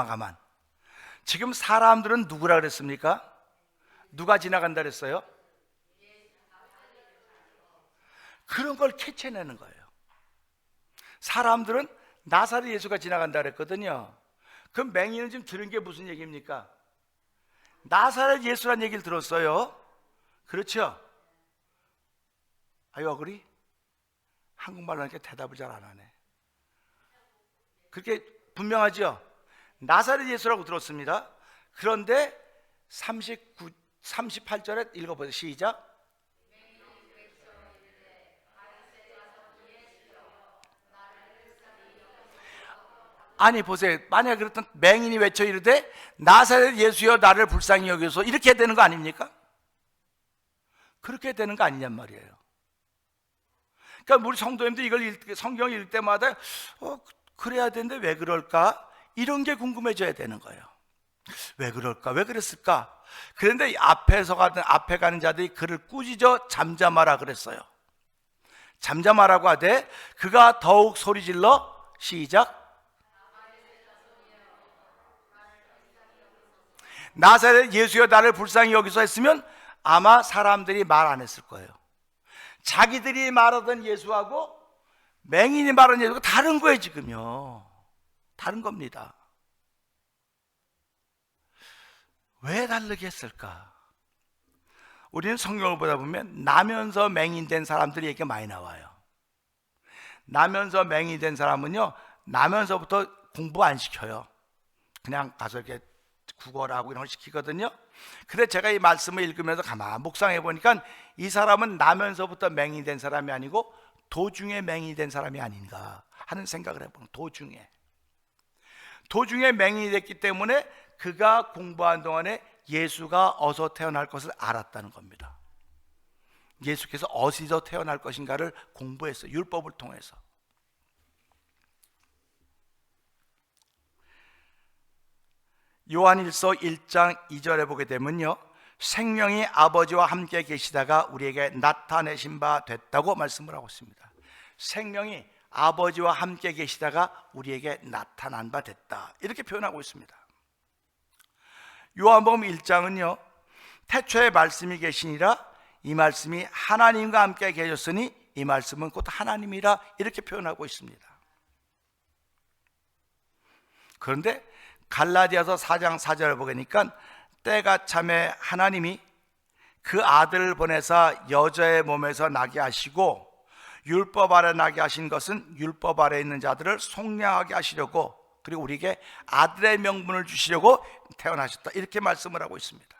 가만. 지금 사람들은 누구라 그랬습니까? 누가 지나간다 그랬어요? 그런 걸 캐치해내는 거예요. 사람들은 나사렛 예수가 지나간다 그랬거든요. 그럼 맹인은 지금 들은 게 무슨 얘기입니까? 나사렛 예수란 얘기를 들었어요. 그렇죠? 아유 어그리? 한국말로 하니까 대답을 잘 안 하네. 그렇게 분명하죠? 나사렛 예수라고 들었습니다. 그런데 38절에 읽어보세요. 시작. 아니 보세요. 만약에 그랬던 맹인이 외쳐 이르되 나사렛 예수여 나를 불쌍히 여기소서, 이렇게 되는 거 아닙니까? 그렇게 되는 거 아니냔 말이에요. 그러니까 우리 성도님들 이걸 성경 읽을 때마다 그래야 되는데 왜 그럴까? 이런 게 궁금해져야 되는 거예요. 왜 그럴까? 왜 그랬을까? 그런데 앞에 가는 자들이 그를 꾸짖어 잠잠하라 그랬어요. 잠잠하라고 하되 그가 더욱 소리질러, 시작. 나사렛 예수여 나를 불쌍히 여기소 했으면 아마 사람들이 말 안 했을 거예요. 자기들이 말하던 예수하고 맹인이 말하는 예수가 다른 거예요. 지금요 다른 겁니다. 왜 다르게 했을까? 우리는 성경을 보다 보면 나면서 맹인된 사람들이 얘기가 많이 나와요. 나면서 맹인된 사람은요 나면서부터 공부 안 시켜요. 그냥 가서 이렇게 국어라고 이런 걸 시키거든요. 근데 제가 이 말씀을 읽으면서 가만 묵상해 보니까 이 사람은 나면서부터 맹인된 사람이 아니고 도중에 맹인된 사람이 아닌가 하는 생각을 해보는. 도중에 맹인이 됐기 때문에 그가 공부한 동안에 예수가 어디서 태어날 것을 알았다는 겁니다. 예수께서 어디서 태어날 것인가를 공부했어요. 율법을 통해서. 요한일서 1장 2절에 보게 되면요 생명이 아버지와 함께 계시다가 우리에게 나타내신 바 됐다고 말씀을 하고 있습니다. 생명이 아버지와 함께 계시다가 우리에게 나타난 바 됐다, 이렇게 표현하고 있습니다. 요한복음 1장은요 태초에 말씀이 계시니라 이 말씀이 하나님과 함께 계셨으니 이 말씀은 곧 하나님이라, 이렇게 표현하고 있습니다. 그런데 갈라디아서 4장 4절을 보니까 때가 참에 하나님이 그 아들을 보내사 여자의 몸에서 나게 하시고 율법 아래 나게 하신 것은 율법 아래 있는 자들을 속량하게 하시려고, 그리고 우리에게 아들의 명분을 주시려고 태어나셨다, 이렇게 말씀을 하고 있습니다.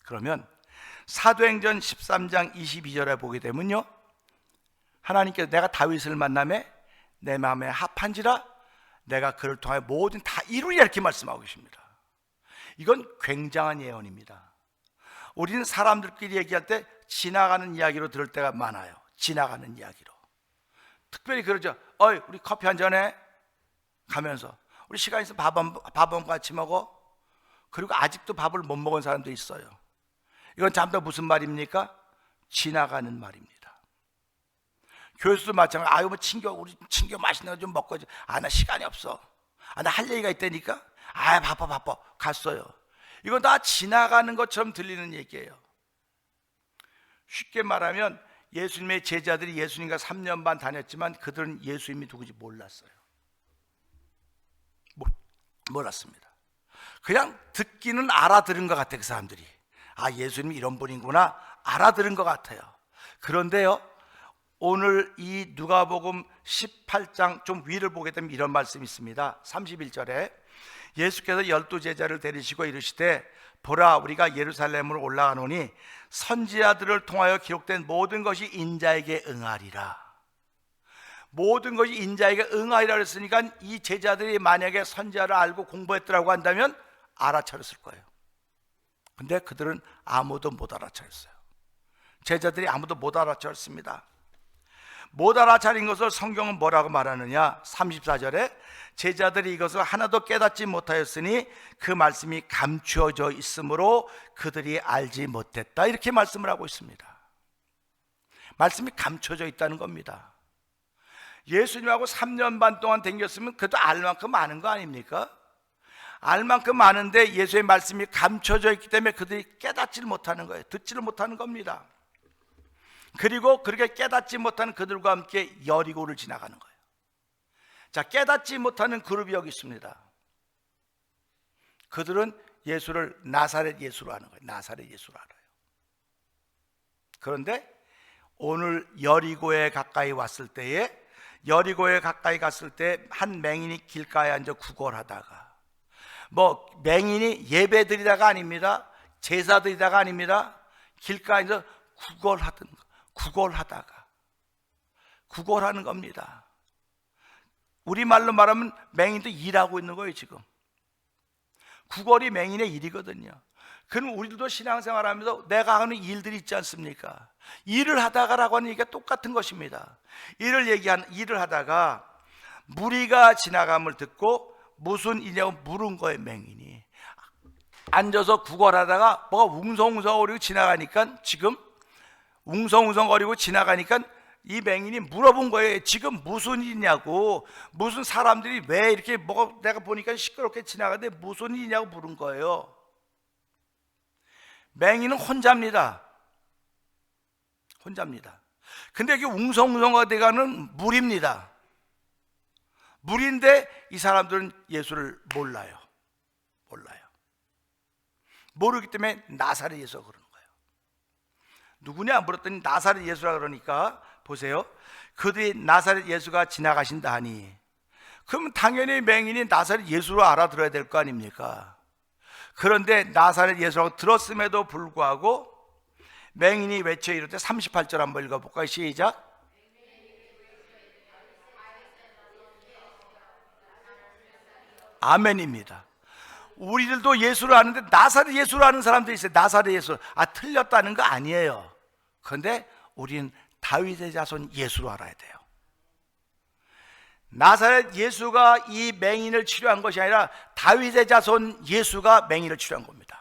그러면 사도행전 13장 22절에 보게 되면요 하나님께서 내가 다윗을 만나매 내 마음에 합한지라 내가 그를 통하여 모든 다 이루리라, 이렇게 말씀하고 계십니다. 이건 굉장한 예언입니다. 우리는 사람들끼리 얘기할 때 지나가는 이야기로 들을 때가 많아요. 지나가는 이야기로. 특별히 그러죠. 어이 우리 커피 한잔 해 가면서 우리 시간 있으면 밥 한 같이 먹어. 그리고 아직도 밥을 못 먹은 사람도 있어요. 이건 전부 다 무슨 말입니까? 지나가는 말입니다. 교회에서도 마찬가지. 아유 뭐 우리 친교 맛있는 거 좀 먹고. 나 시간이 없어. 나 할 얘기가 있다니까. 바빠 갔어요. 이건 다 지나가는 것처럼 들리는 얘기예요. 쉽게 말하면 예수님의 제자들이 예수님과 3년 반 다녔지만 그들은 예수님이 누구지 몰랐어요. 몰랐습니다. 그냥 듣기는 알아들은 것 같아요. 그 사람들이 예수님이 이런 분이구나 알아들은 것 같아요. 그런데요 오늘 이 누가복음 18장 좀 위를 보게 되면 이런 말씀이 있습니다. 31절에 예수께서 12제자를 데리시고 이르시되 보라 우리가 예루살렘으로 올라가노니 선지자들을 통하여 기록된 모든 것이 인자에게 응하리라. 모든 것이 인자에게 응하리라 그랬으니까 이 제자들이 만약에 선지자를 알고 공부했더라고 한다면 알아차렸을 거예요. 근데 그들은 아무도 못 알아차렸어요. 제자들이 아무도 못 알아차렸습니다. 못 알아차린 것을 성경은 뭐라고 말하느냐? 34절에 제자들이 이것을 하나도 깨닫지 못하였으니 그 말씀이 감추어져 있으므로 그들이 알지 못했다, 이렇게 말씀을 하고 있습니다. 말씀이 감춰져 있다는 겁니다. 예수님하고 3년 반 동안 댕겼으면 그래도 알 만큼 많은 거 아닙니까? 알 만큼 많은데 예수의 말씀이 감춰져 있기 때문에 그들이 깨닫지를 못하는 거예요. 듣지를 못하는 겁니다. 그리고 그렇게 깨닫지 못하는 그들과 함께 여리고를 지나가는 거예요. 자, 깨닫지 못하는 그룹이 여기 있습니다. 그들은 예수를 나사렛 예수로 하는 거예요. 나사렛 예수로 알아요. 그런데 오늘 여리고에 가까이 왔을 때에, 여리고에 가까이 갔을 때 한 맹인이 길가에 앉아 구걸하다가, 뭐 맹인이 예배드리다가 아닙니다. 제사드리다가 아닙니다. 길가에 앉아 구걸하다가 구걸하는 겁니다. 우리말로 말하면 맹인도 일하고 있는 거예요. 지금 구걸이 맹인의 일이거든요. 그럼 우리들도 신앙생활하면서 내가 하는 일들이 있지 않습니까? 일을 하다가라고 하는 얘기가 똑같은 것입니다. 일을 하다가 무리가 지나감을 듣고 무슨 일이냐고 물은 거예요. 맹인이 앉아서 구걸하다가 뭐가 웅성웅성거리고 지나가니까, 지금 웅성웅성거리고 지나가니까 이 맹인이 물어본 거예요. 지금 무슨 일이냐고, 무슨 사람들이 왜 이렇게 뭐가 내가 보니까 시끄럽게 지나가는데 무슨 일이냐고 물은 거예요. 맹인은 혼자입니다. 근데 이게 웅성웅성거리가는 물입니다. 물인데 이 사람들은 예수를 몰라요. 모르기 때문에 나사렛 예수가 그러는 거예요. 누구냐 물었더니 나사렛 예수라 그러니까 보세요. 그들이 나사렛 예수가 지나가신다 하니, 그러면 당연히 맹인이 나사렛 예수로 알아들어야 될 거 아닙니까? 그런데 나사렛 예수라고 들었음에도 불구하고 맹인이 외쳐 이럴 때 38절 한번 읽어볼까요? 시작. 아멘입니다. 우리들도 예수를 아는데 나사렛 예수를 아는 사람들이 있어요. 나사렛 예수, 틀렸다는 거 아니에요. 그런데 우리는 다윗의 자손 예수로 알아야 돼요. 나사렛 예수가 이 맹인을 치료한 것이 아니라 다윗의 자손 예수가 맹인을 치료한 겁니다.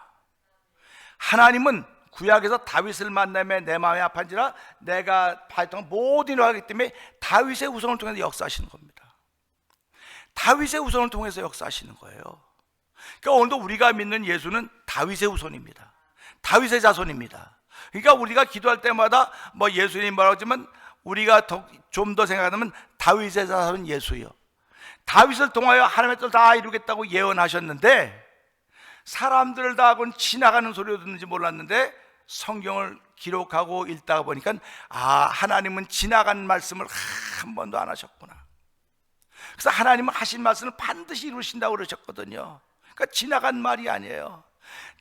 하나님은 구약에서 다윗을 만나며 내 마음이 아픈지라 내가 발동한 모든 일을 하기 때문에 다윗의 후손을 통해서 역사하시는 겁니다. 다윗의 후손을 통해서 역사하시는 거예요. 그러니까 오늘도 우리가 믿는 예수는 다윗의 후손입니다. 다윗의 자손입니다. 그러니까 우리가 기도할 때마다 뭐 예수님 뭐라고 하지만 우리가 좀 더 생각하면 다윗의 자손 예수요. 다윗을 통하여 하나님의 뜻을 다 이루겠다고 예언하셨는데 사람들을 다 하고는 지나가는 소리를 듣는지 몰랐는데 성경을 기록하고 읽다가 보니까 하나님은 지나간 말씀을 한 번도 안 하셨구나. 그래서 하나님은 하신 말씀을 반드시 이루신다고 그러셨거든요. 그러니까 지나간 말이 아니에요.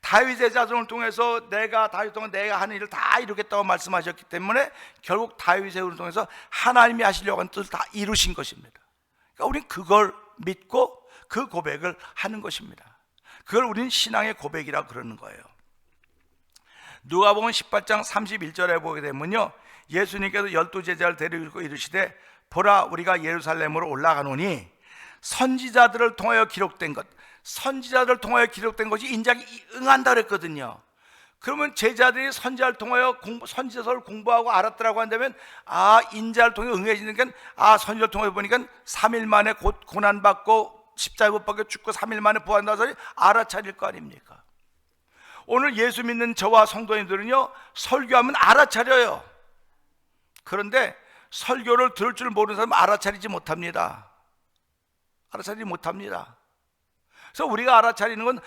다윗의 자손을 통해서 다윗 동안 내가 하는 일을 다 이루겠다고 말씀하셨기 때문에 결국 다윗의 자손을 통해서 하나님이 하시려고 하는 뜻을 다 이루신 것입니다. 그러니까 우리는 그걸 믿고 그 고백을 하는 것입니다. 그걸 우리는 신앙의 고백이라고 그러는 거예요. 누가복음 18장 31절에 보게 되면요, 예수님께서 12제자를 데리고 이르시되 보라 우리가 예루살렘으로 올라가노니 선지자들을 통하여 기록된 것, 선지자들을 통하여 기록된 것이 인자가 응한다 그랬거든요. 그러면 제자들이 선지자를 통하여 선지자서를 공부하고 알았더라고 한다면 인자를 통해 응해지니까 선지자를 통해 보니까 3일 만에 곧 고난받고 십자가에 못 박혀 죽고 3일 만에 부활한다는 소리 알아차릴 거 아닙니까? 오늘 예수 믿는 저와 성도님들은요, 설교하면 알아차려요. 그런데 설교를 들을 줄 모르는 사람은 알아차리지 못합니다. 그래서 우리가 알아차리는 건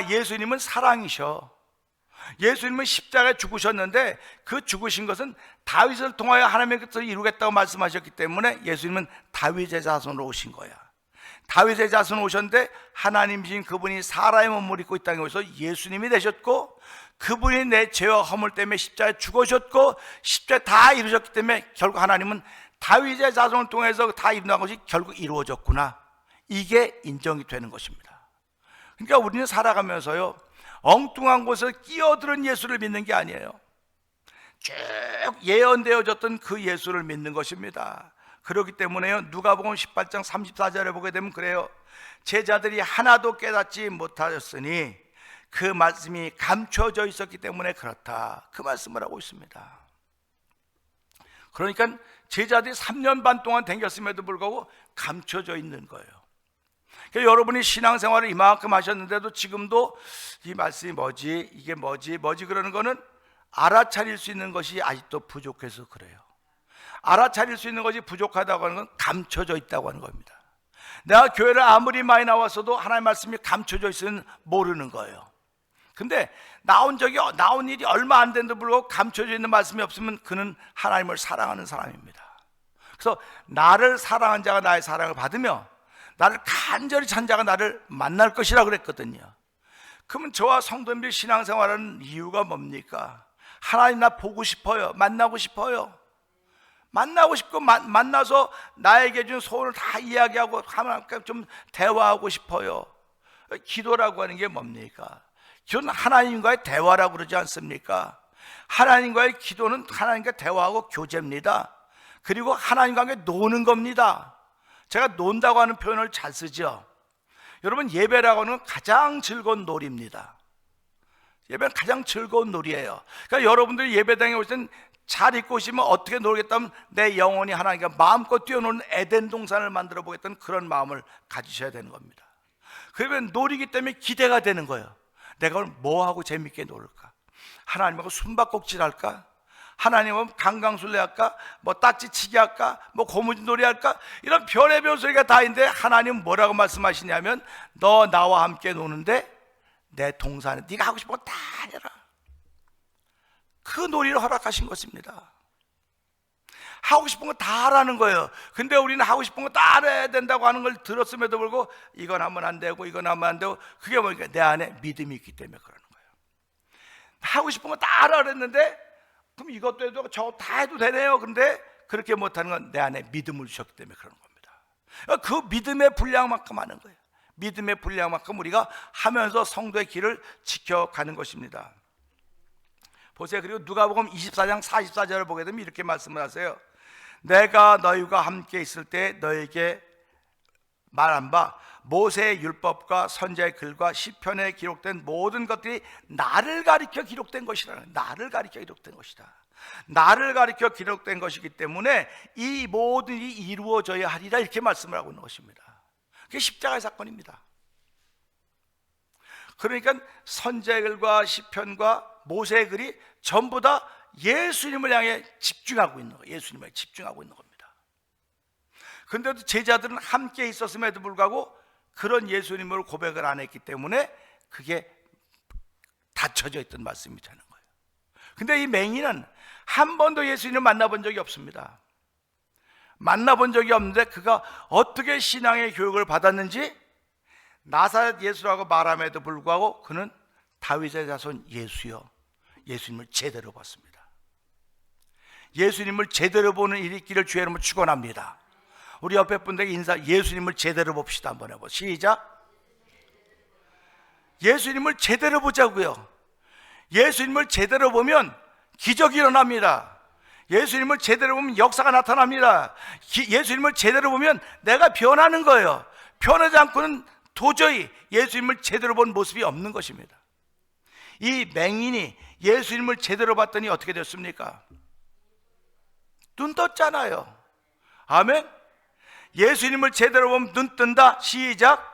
예수님은 사랑이셔. 예수님은 십자가에 죽으셨는데 그 죽으신 것은 다윗을 통하여 하나님의 뜻을 이루겠다고 말씀하셨기 때문에 예수님은 다윗의 자손으로 오신 거야. 다윗의 자손으로 오셨는데 하나님이신 그분이 사람의 몸을 입고 이 땅에 오셔서 예수님이 되셨고, 그분이 내 죄와 허물 때문에 십자가에 죽으셨고 십자가에 다 이루셨기 때문에 결국 하나님은 다윗의 자손을 통해서 다 이루는 것이 결국 이루어졌구나, 이게 인정이 되는 것입니다. 그러니까 우리는 살아가면서요, 엉뚱한 곳에 끼어들은 예수를 믿는 게 아니에요. 쭉 예언되어졌던 그 예수를 믿는 것입니다. 그렇기 때문에요, 누가복음 18장 34절에 보게 되면 그래요. 제자들이 하나도 깨닫지 못하였으니 그 말씀이 감춰져 있었기 때문에 그렇다, 그 말씀을 하고 있습니다. 그러니까 제자들이 3년 반 동안 댕겼음에도 불구하고 감춰져 있는 거예요. 그러니까 여러분이 신앙생활을 이만큼 하셨는데도 지금도 이 말씀이 뭐지, 이게 뭐지 그러는 거는 알아차릴 수 있는 것이 아직도 부족해서 그래요. 알아차릴 수 있는 것이 부족하다고 하는 건 감춰져 있다고 하는 겁니다. 내가 교회를 아무리 많이 나왔어도 하나님의 말씀이 감춰져 있으면 모르는 거예요. 근데 나온 일이 얼마 안 된데도 불구하고 감춰져 있는 말씀이 없으면 그는 하나님을 사랑하는 사람입니다. 그래서 나를 사랑한 자가 나의 사랑을 받으며 나를 간절히 찬 자가 나를 만날 것이라 그랬거든요. 그러면 저와 성도님들이 신앙생활하는 이유가 뭡니까? 하나님 나 보고 싶어요. 만나고 싶어요. 만나고 싶고 만나서 나에게 준 소원을 다 이야기하고 하나님과 좀 대화하고 싶어요. 기도라고 하는 게 뭡니까? 기도는 하나님과의 대화라고 그러지 않습니까? 하나님과의 기도는 하나님과 대화하고 교제입니다. 그리고 하나님과 함께 노는 겁니다. 제가 논다고 하는 표현을 잘 쓰죠. 여러분, 예배라고 하는 건 가장 즐거운 놀이입니다. 예배는 가장 즐거운 놀이에요. 그러니까 여러분들이 예배당에 오실 땐 잘 입고 오시면 어떻게 놀겠다면 내 영혼이 하나님과 마음껏 뛰어노는 에덴 동산을 만들어 보겠다는 그런 마음을 가지셔야 되는 겁니다. 그러면 놀이기 때문에 기대가 되는 거예요. 내가 오늘 뭐하고 재밌게 놀까? 하나님하고 숨바꼭질 할까? 하나님은 강강술래 할까? 뭐 딱지치기 할까? 뭐 고무줄놀이 할까? 이런 별의별 소리가 다 있는데 하나님은 뭐라고 말씀하시냐면 너 나와 함께 노는데 내 동산에 네가 하고 싶은 거 다 해라. 그 놀이를 허락하신 것입니다. 하고 싶은 거 다 하라는 거예요. 근데 우리는 하고 싶은 거 다 해야 된다고 하는 걸 들었음에도 불구하고 이건 하면 안 되고 이건 하면 안 되고, 그게 뭐니까 내 안에 믿음이 있기 때문에 그러는 거예요. 하고 싶은 거 다 하라 그랬는데 그럼 이것도 해도 저거 다 해도 되네요. 그런데 그렇게 못하는 건 내 안에 믿음을 주셨기 때문에 그러는 겁니다. 그 믿음의 분량만큼 하는 거예요. 믿음의 분량만큼 우리가 하면서 성도의 길을 지켜가는 것입니다. 보세요. 그리고 누가복음 24장 44절을 보게 되면 이렇게 말씀을 하세요. 내가 너희와 함께 있을 때 너에게 말한 바 모세의 율법과 선지자의 글과 시편에 기록된 모든 것들이 나를 가리켜 기록된 것이라는, 나를 가리켜 기록된 것이다. 나를 가리켜 기록된 것이기 때문에 이 모든 일이 이루어져야 하리라, 이렇게 말씀을 하고 있는 것입니다. 그게 십자가의 사건입니다. 그러니까 선지자의 글과 시편과 모세의 글이 전부 다 예수님을 향해 집중하고 있는 거예요. 예수님을 집중하고 있는 겁니다. 그런데도 제자들은 함께 있었음에도 불구하고 그런 예수님을 고백을 안 했기 때문에 그게 닫혀져 있던 말씀이 되는 거예요. 근데 이 맹인은 한 번도 예수님을 만나본 적이 없습니다. 만나본 적이 없는데 그가 어떻게 신앙의 교육을 받았는지 나사렛 예수라고 말함에도 불구하고 그는 다윗의 자손 예수여, 예수님을 제대로 봤습니다. 예수님을 제대로 보는 일이 있기를 주의 이름으로 축원합니다. 우리 옆에 분들에게 인사, 예수님을 제대로 봅시다. 한번 해보. 시작. 예수님을 제대로 보자고요. 예수님을 제대로 보면 기적이 일어납니다. 예수님을 제대로 보면 역사가 나타납니다. 예수님을 제대로 보면 내가 변하는 거예요. 변하지 않고는 도저히 예수님을 제대로 본 모습이 없는 것입니다. 이 맹인이 예수님을 제대로 봤더니 어떻게 됐습니까? 눈 떴잖아요. 아멘. 예수님을 제대로 보면 눈 뜬다. 시작.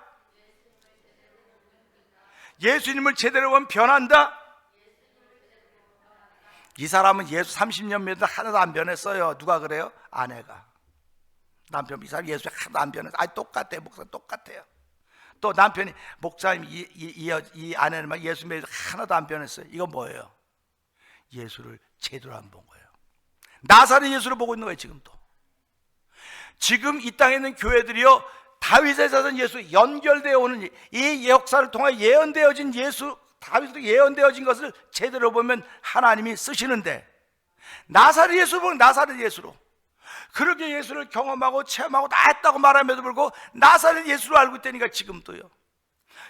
예수님을 제대로 보면 변한다. 이 사람은 예수 30년 믿는데 하나도 안 변했어요. 누가 그래요? 아내가. 남편, 이 사람 예수 하나도 안 변했어요. 아, 똑같아요. 목사 똑같아요. 또 남편이, 목사님 이 아내는 예수 믿어서 하나도 안 변했어요. 이건 뭐예요? 예수를 제대로 안 본 거예요. 나사렛 예수를 보고 있는 거예요. 지금도. 지금 이 땅에 있는 교회들이요, 다윗의 자손 예수, 연결되어 오는 이 역사를 통해 예언되어진 예수, 다윗으로 예언되어진 것을 제대로 보면 하나님이 쓰시는데, 나사렛 예수를 보면 나사렛 예수로, 그렇게 예수를 경험하고 체험하고 다 했다고 말함에도 불구하고 나사렛 예수로 알고 있다니까. 지금도요.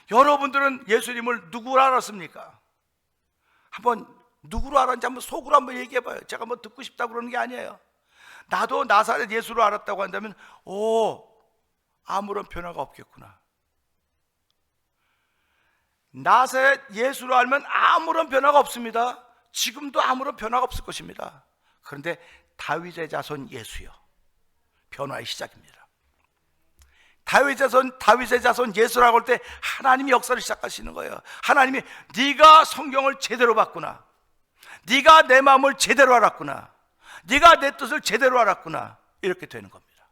여러분들은 예수님을 누구로 알았습니까? 한번 누구로 알았는지 한번 속으로 한번 얘기해봐요. 제가 뭐 듣고 싶다고 그러는 게 아니에요. 나도 나사렛 예수로 알았다고 한다면 아무런 변화가 없겠구나. 나사렛 예수로 알면 아무런 변화가 없습니다. 지금도 아무런 변화가 없을 것입니다. 그런데 다윗의 자손 예수요, 변화의 시작입니다. 다윗의 자손 예수라고 할 때 하나님이 역사를 시작하시는 거예요. 하나님이 네가 성경을 제대로 봤구나, 네가 내 마음을 제대로 알았구나, 네가 내 뜻을 제대로 알았구나, 이렇게 되는 겁니다.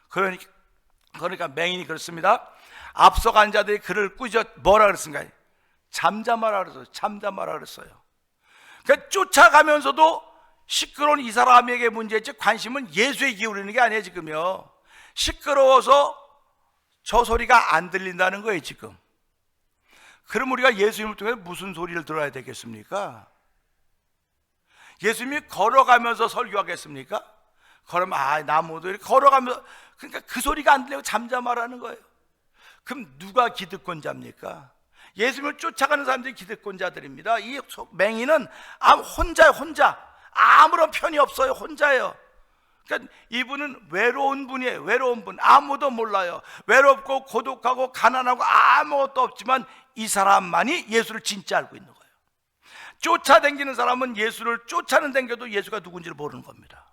그러니까 맹인이 그렇습니다. 앞서간 자들이 그를 꾸짖어 뭐라 그랬습니까? 잠잠하라 그랬어요. 잠잠하라 그랬어요. 그러니까 쫓아가면서도 시끄러운 이 사람에게 문제지 관심은 예수에 기울이는 게 아니에요. 지금요, 시끄러워서 저 소리가 안 들린다는 거예요 지금. 그럼 우리가 예수님을 통해 무슨 소리를 들어야 되겠습니까? 예수님이 걸어가면서 설교하겠습니까? 걸으면 나무도 이렇게 걸어가면서, 그러니까 그 소리가 안 들리고 잠잠하라는 거예요. 그럼 누가 기득권자입니까? 예수님을 쫓아가는 사람들이 기득권자들입니다. 이 맹인은 혼자 아무런 편이 없어요. 혼자예요. 그러니까 이분은 외로운 분이에요. 외로운 분, 아무도 몰라요. 외롭고 고독하고 가난하고 아무것도 없지만 이 사람만이 예수를 진짜 알고 있는 거예요. 쫓아다니는 사람은 예수를 쫓아는 댕겨도 예수가 누군지를 모르는 겁니다.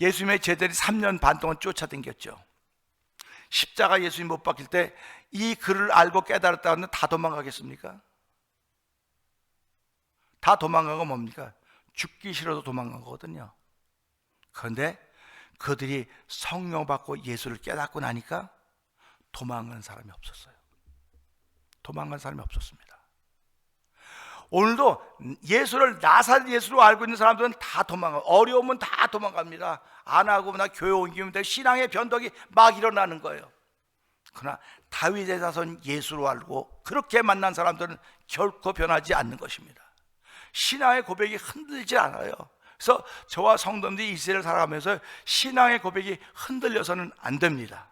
예수님의 제자들이 3년 반 동안 쫓아다녔죠. 십자가 예수님 못 박힐 때 이 글을 알고 깨달았다면 다 도망가겠습니까? 다 도망간 건 뭡니까? 죽기 싫어서 도망간 거거든요. 그런데 그들이 성령 받고 예수를 깨닫고 나니까 도망간 사람이 없었어요. 도망간 사람이 없었습니다. 오늘도 예수를 나사렛 예수로 알고 있는 사람들은 다 도망가. 어려우면 다 도망갑니다. 안 하고 나 교회 옮기면 돼. 신앙의 변덕이 막 일어나는 거예요. 그러나 다윗의 자손 예수로 알고 그렇게 만난 사람들은 결코 변하지 않는 것입니다. 신앙의 고백이 흔들리지 않아요. 그래서 저와 성도님들이 이 시대를 살아가면서 신앙의 고백이 흔들려서는 안 됩니다.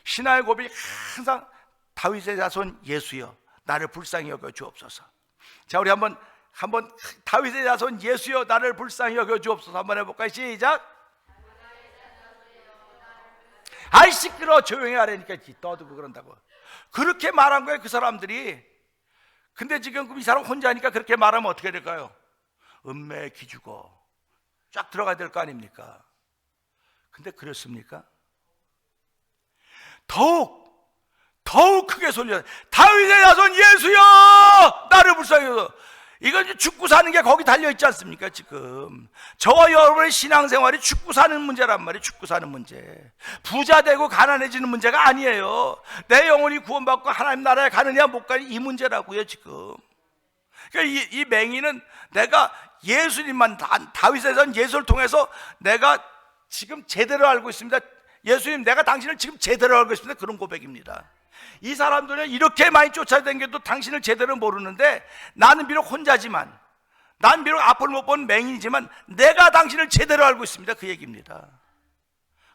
신앙의 고백이 항상 다윗의 자손 예수여 나를 불쌍히 여겨 주옵소서. 자, 우리 한번 다윗의 자손 예수여 나를 불쌍히 여겨 주옵소서 한번 해볼까요? 시작. 아이 시끄러워, 조용히 하라니까 떠들고 그런다고. 그렇게 말한 거예요 그 사람들이. 근데 지금 이 사람 혼자니까 그렇게 말하면 어떻게 될까요? 은매 기죽어 쫙 들어가야 될 거 아닙니까? 근데 그렇습니까? 더욱 크게 소리쳐 다윗의 자손 예수여 나를 불쌍히 여겨. 이건 죽고 사는 게 거기 달려있지 않습니까? 지금 저와 여러분의 신앙생활이 죽고 사는 문제란 말이에요. 죽고 사는 문제, 부자 되고 가난해지는 문제가 아니에요. 내 영혼이 구원받고 하나님 나라에 가느냐 못 가느냐 이 문제라고요 지금. 그러니까 이 맹인은 내가 예수님만, 다윗의 자손 예수를 통해서 내가 지금 제대로 알고 있습니다. 예수님 내가 당신을 지금 제대로 알고 있습니다. 그런 고백입니다. 이 사람들은 이렇게 많이 쫓아다녀도 당신을 제대로 모르는데 나는 비록 혼자지만, 난 비록 앞을 못 본 맹인이지만 내가 당신을 제대로 알고 있습니다. 그 얘기입니다.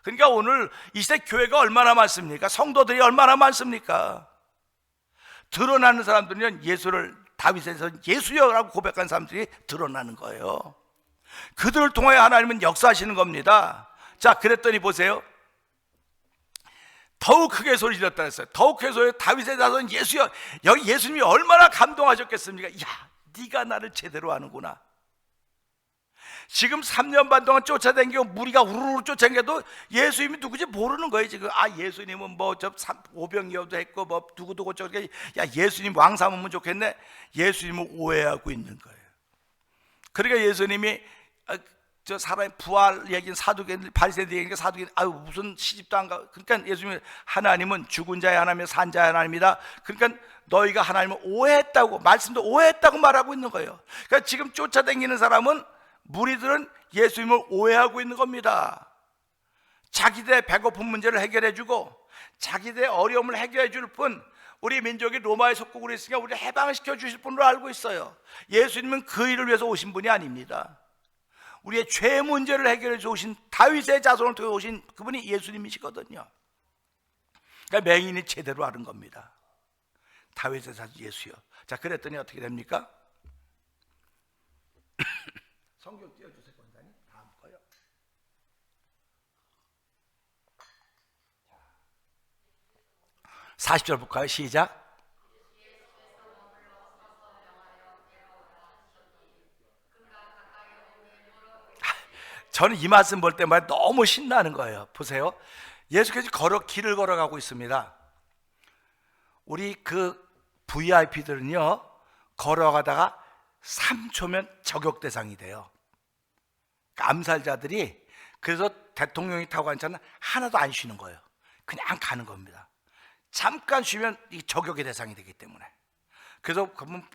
그러니까 오늘 이 시대 교회가 얼마나 많습니까? 성도들이 얼마나 많습니까? 드러나는 사람들은 예수를 다윗에서 예수여라고 고백한 사람들이 드러나는 거예요. 그들을 통해 하나님은 역사하시는 겁니다. 자, 그랬더니 보세요. 더욱 크게 소리 질렀다 했어요. 더욱 크게 소리, 다윗의 자손 예수여. 여기 예수님이 얼마나 감동하셨겠습니까? 야, 네가 나를 제대로 아는구나. 지금 3년 반 동안 쫓아다니고 무리가 우르르 쫓아다녀도 예수님이 누구지 모르는 거예요 지금. 예수님은 뭐 저 오병이어도 했고 뭐 누구도 고쳐게, 야 예수님 왕 삼으면 좋겠네. 예수님을 오해하고 있는 거예요. 그러니까 예수님이 저 사람의 부활 얘기는 사두개인, 바리새인들 얘기니까 사두개인, 무슨 시집도 안 가. 그러니까 예수님이 하나님은 죽은 자의 하나님이며 산 자의 하나님이다. 그러니까 너희가 하나님을 오해했다고, 말씀도 오해했다고 말하고 있는 거예요. 그러니까 지금 쫓아다니는 사람은, 무리들은 예수님을 오해하고 있는 겁니다. 자기들의 배고픈 문제를 해결해주고 자기들의 어려움을 해결해 줄 뿐, 우리 민족이 로마의 속국으로 있으니까 우리를 해방시켜 주실 분으로 알고 있어요. 예수님은 그 일을 위해서 오신 분이 아닙니다. 우리의 죄 문제를 해결해 주신 다윗의 자손을 통해 오신 그분이 예수님이시거든요. 그러니까 맹인이 제대로 아는 겁니다. 다윗의 자손 예수여. 자, 그랬더니 어떻게 됩니까? 성경 띄워주세요, 권사님. 다음 거요. 40절 볼까요? 시작. 저는 이 말씀 볼 때마다 너무 신나는 거예요. 보세요. 예수께서 길을 걸어가고 있습니다. 우리 그 VIP들은요, 걸어가다가 3초면 저격 대상이 돼요. 암살자들이. 그래서 대통령이 타고 간 차는 하나도 안 쉬는 거예요. 그냥 가는 겁니다. 잠깐 쉬면 이 저격의 대상이 되기 때문에. 그래서 그러면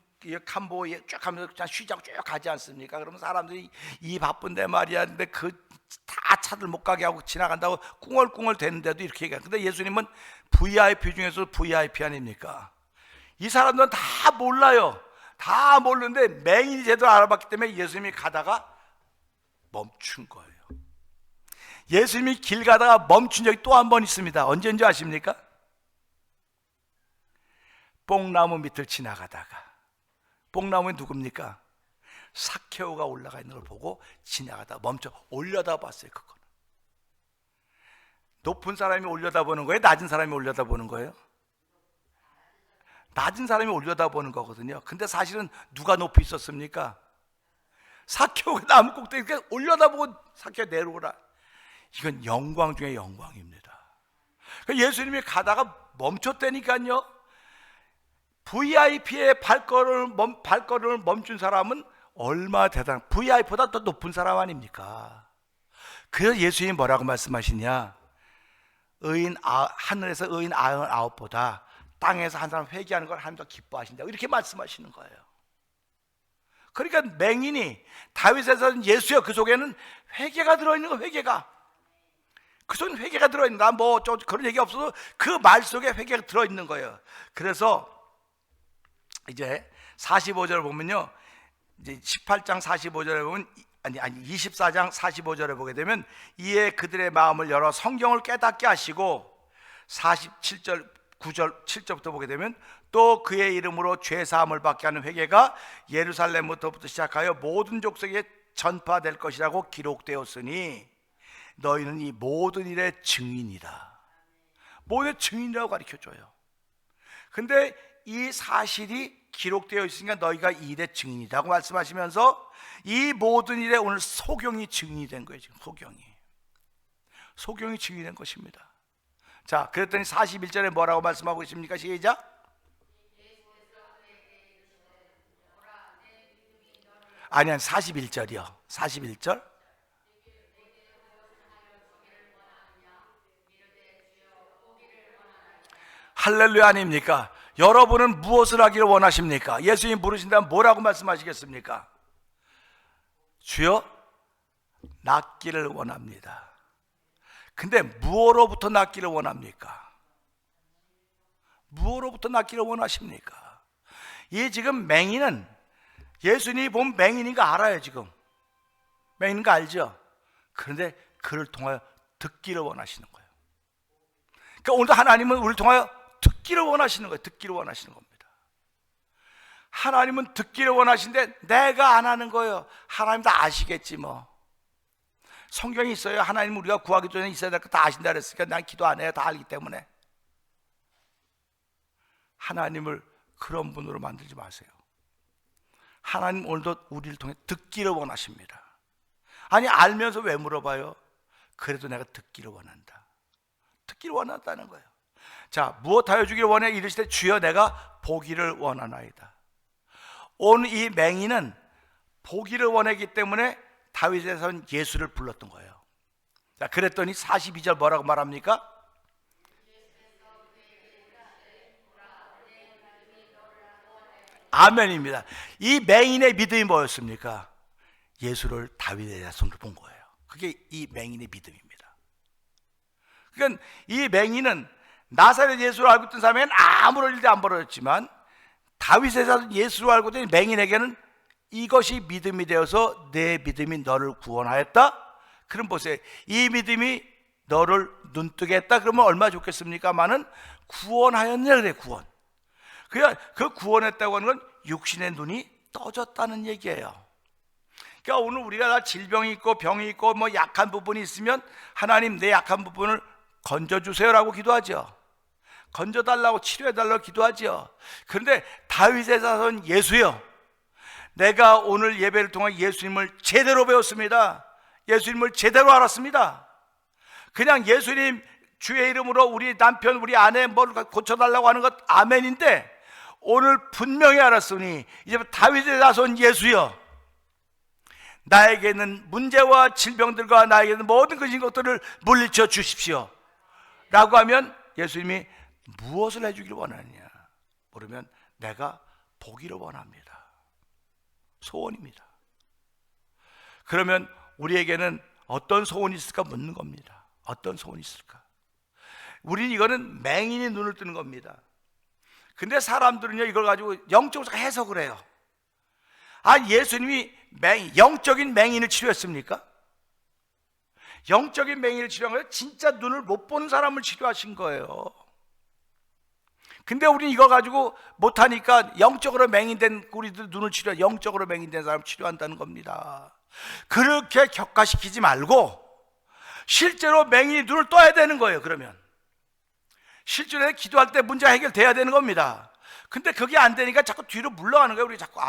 캄보에 쭉 하면서 그냥 쉬자고 쭉 가지 않습니까? 그러면 사람들이 이 바쁜데 말이야. 근데 그 다 차들 못 가게 하고 지나간다고 꿍얼꿍얼 되는데도 이렇게 얘기해요. 근데 예수님은 VIP 중에서 VIP 아닙니까? 이 사람들은 다 몰라요. 다 모르는데 맹인이 제대로 알아봤기 때문에 예수님이 가다가 멈춘 거예요. 예수님이 길 가다가 멈춘 적이 또 한 번 있습니다. 언제인지 아십니까? 뽕나무 밑을 지나가다가. 뽕나무에 누굽니까? 삭개오가 올라가 있는 걸 보고 지나가다 멈춰 올려다봤어요. 그거는 높은 사람이 올려다보는 거예요? 낮은 사람이 올려다보는 거예요? 낮은 사람이 올려다보는 거거든요. 근데 사실은 누가 높이 있었습니까? 삭개오가 나무 꼭대기에 올려다보고 삭개오 내려오라. 이건 영광 중에 영광입니다. 예수님이 가다가 멈췄다니까요. VIP의 발걸음을 멈춘 사람은 얼마나 대단한, VIP보다 더 높은 사람 아닙니까? 그래서 예수님이 뭐라고 말씀하시냐? 하늘에서 의인 99보다 땅에서 한 사람 회개하는 걸 하나님 더 기뻐하신다고 이렇게 말씀하시는 거예요. 그러니까 맹인이 다윗에서 예수여, 그 속에는 회개가 들어있는 거예요. 회개가. 그 속에는 회개가 들어있는, 나 뭐 그런 얘기 없어도 그 말 속에 회개가 들어있는 거예요. 그래서 이제 45절을 보면요, 이제 18장 45절에 보면, 아니 24장 45절에 보게 되면, 이에 그들의 마음을 열어 성경을 깨닫게 하시고, 47절 9절 7절부터 보게 되면, 또 그의 이름으로 죄 사함을 받게 하는 회개가 예루살렘부터 시작하여 모든 족속에 전파될 것이라고 기록되었으니 너희는 이 모든 일의 증인이다. 모든 증인이라고 가르쳐줘요. 근데 이 사실이 기록되어 있으니까 너희가 이 일의 증인이라고 말씀하시면서, 이 모든 일에 오늘 소경이 증인이 된 거예요. 지금 소경이 증인이 된 것입니다. 자, 그랬더니 41절에 뭐라고 말씀하고 있습니까? 시작. 아니 41절이요. 41절. 할렐루야 아닙니까? 여러분은 무엇을 하기를 원하십니까? 예수님 부르신다면 뭐라고 말씀하시겠습니까? 주여, 낫기를 원합니다. 근데 무엇로부터 낫기를 원합니까? 무엇로부터 낫기를 원하십니까? 이 지금 맹인은, 예수님이 보면 맹인인 거 알아요. 지금 맹인인 거 알죠? 그런데 그를 통하여 듣기를 원하시는 거예요. 그러니까 오늘도 하나님은 우리를 통하여 듣기를 원하시는 거예요. 듣기를 원하시는 겁니다. 하나님은 듣기를 원하시는데 내가 안 하는 거예요. 하나님 다 아시겠지 뭐. 성경이 있어요. 하나님 우리가 구하기 전에 있어야 될 거 다 아신다 그랬으니까 난 기도 안 해요. 다 알기 때문에. 하나님을 그런 분으로 만들지 마세요. 하나님 오늘도 우리를 통해 듣기를 원하십니다. 아니 알면서 왜 물어봐요? 그래도 내가 듣기를 원한다. 듣기를 원한다는 거예요. 자, 무엇하여 주기를 원해? 이르시되 주여 내가 보기를 원하나이다. 오늘 이 맹인은 보기를 원했기 때문에 다윗에서는 예수를 불렀던 거예요. 자, 그랬더니 42절 뭐라고 말합니까? 아멘입니다. 이 맹인의 믿음이 뭐였습니까? 예수를 다윗의 자손으로 본 거예요. 그게 이 맹인의 믿음입니다. 그러니까 이 맹인은 나사렛 예수를 알고 있던 사람에게는 아무런 일도 안 벌어졌지만, 다윗의 자손 예수를 알고 있던 맹인에게는 이것이 믿음이 되어서 내 믿음이 너를 구원하였다. 그럼 보세요. 이 믿음이 너를 눈뜨게 했다. 그러면 얼마나 좋겠습니까? 많은 구원하였냐 그래, 구원. 그 구원했다고 하는 건 육신의 눈이 떠졌다는 얘기예요. 그러니까 오늘 우리가 다 질병이 있고 병이 있고 뭐 약한 부분이 있으면 하나님 내 약한 부분을 건져주세요라고 기도하죠. 건져달라고 치료해달라고 기도하죠. 그런데 다윗의 자손 예수요, 내가 오늘 예배를 통해 예수님을 제대로 배웠습니다. 예수님을 제대로 알았습니다. 그냥 예수님 주의 이름으로 우리 남편 우리 아내 뭘 고쳐달라고 하는 것 아멘인데, 오늘 분명히 알았으니 이제 다윗의 자손 예수여, 나에게는 문제와 질병들과 나에게는 모든 것들을 물리쳐 주십시오 라고 하면 예수님이 무엇을 해주기를 원하느냐 모르면 내가 보기를 원합니다. 소원입니다. 그러면 우리에게는 어떤 소원이 있을까 묻는 겁니다. 어떤 소원이 있을까? 우리는 이거는 맹인이 눈을 뜨는 겁니다. 근데 사람들은요 이걸 가지고 영적으로 해석을 해요. 예수님이 영적인 맹인을 치료했습니까? 영적인 맹인을 치료한 거예요? 진짜 눈을 못 보는 사람을 치료하신 거예요. 근데 우리는 이거 가지고 못하니까 영적으로 맹인된 우리들 눈을 영적으로 맹인된 사람 치료한다는 겁니다. 그렇게 격가시키지 말고 실제로 맹인이 눈을 떠야 되는 거예요. 그러면 실제로 기도할 때 문제 해결돼야 되는 겁니다. 근데 그게 안 되니까 자꾸 뒤로 물러가는 거예요. 우리 자꾸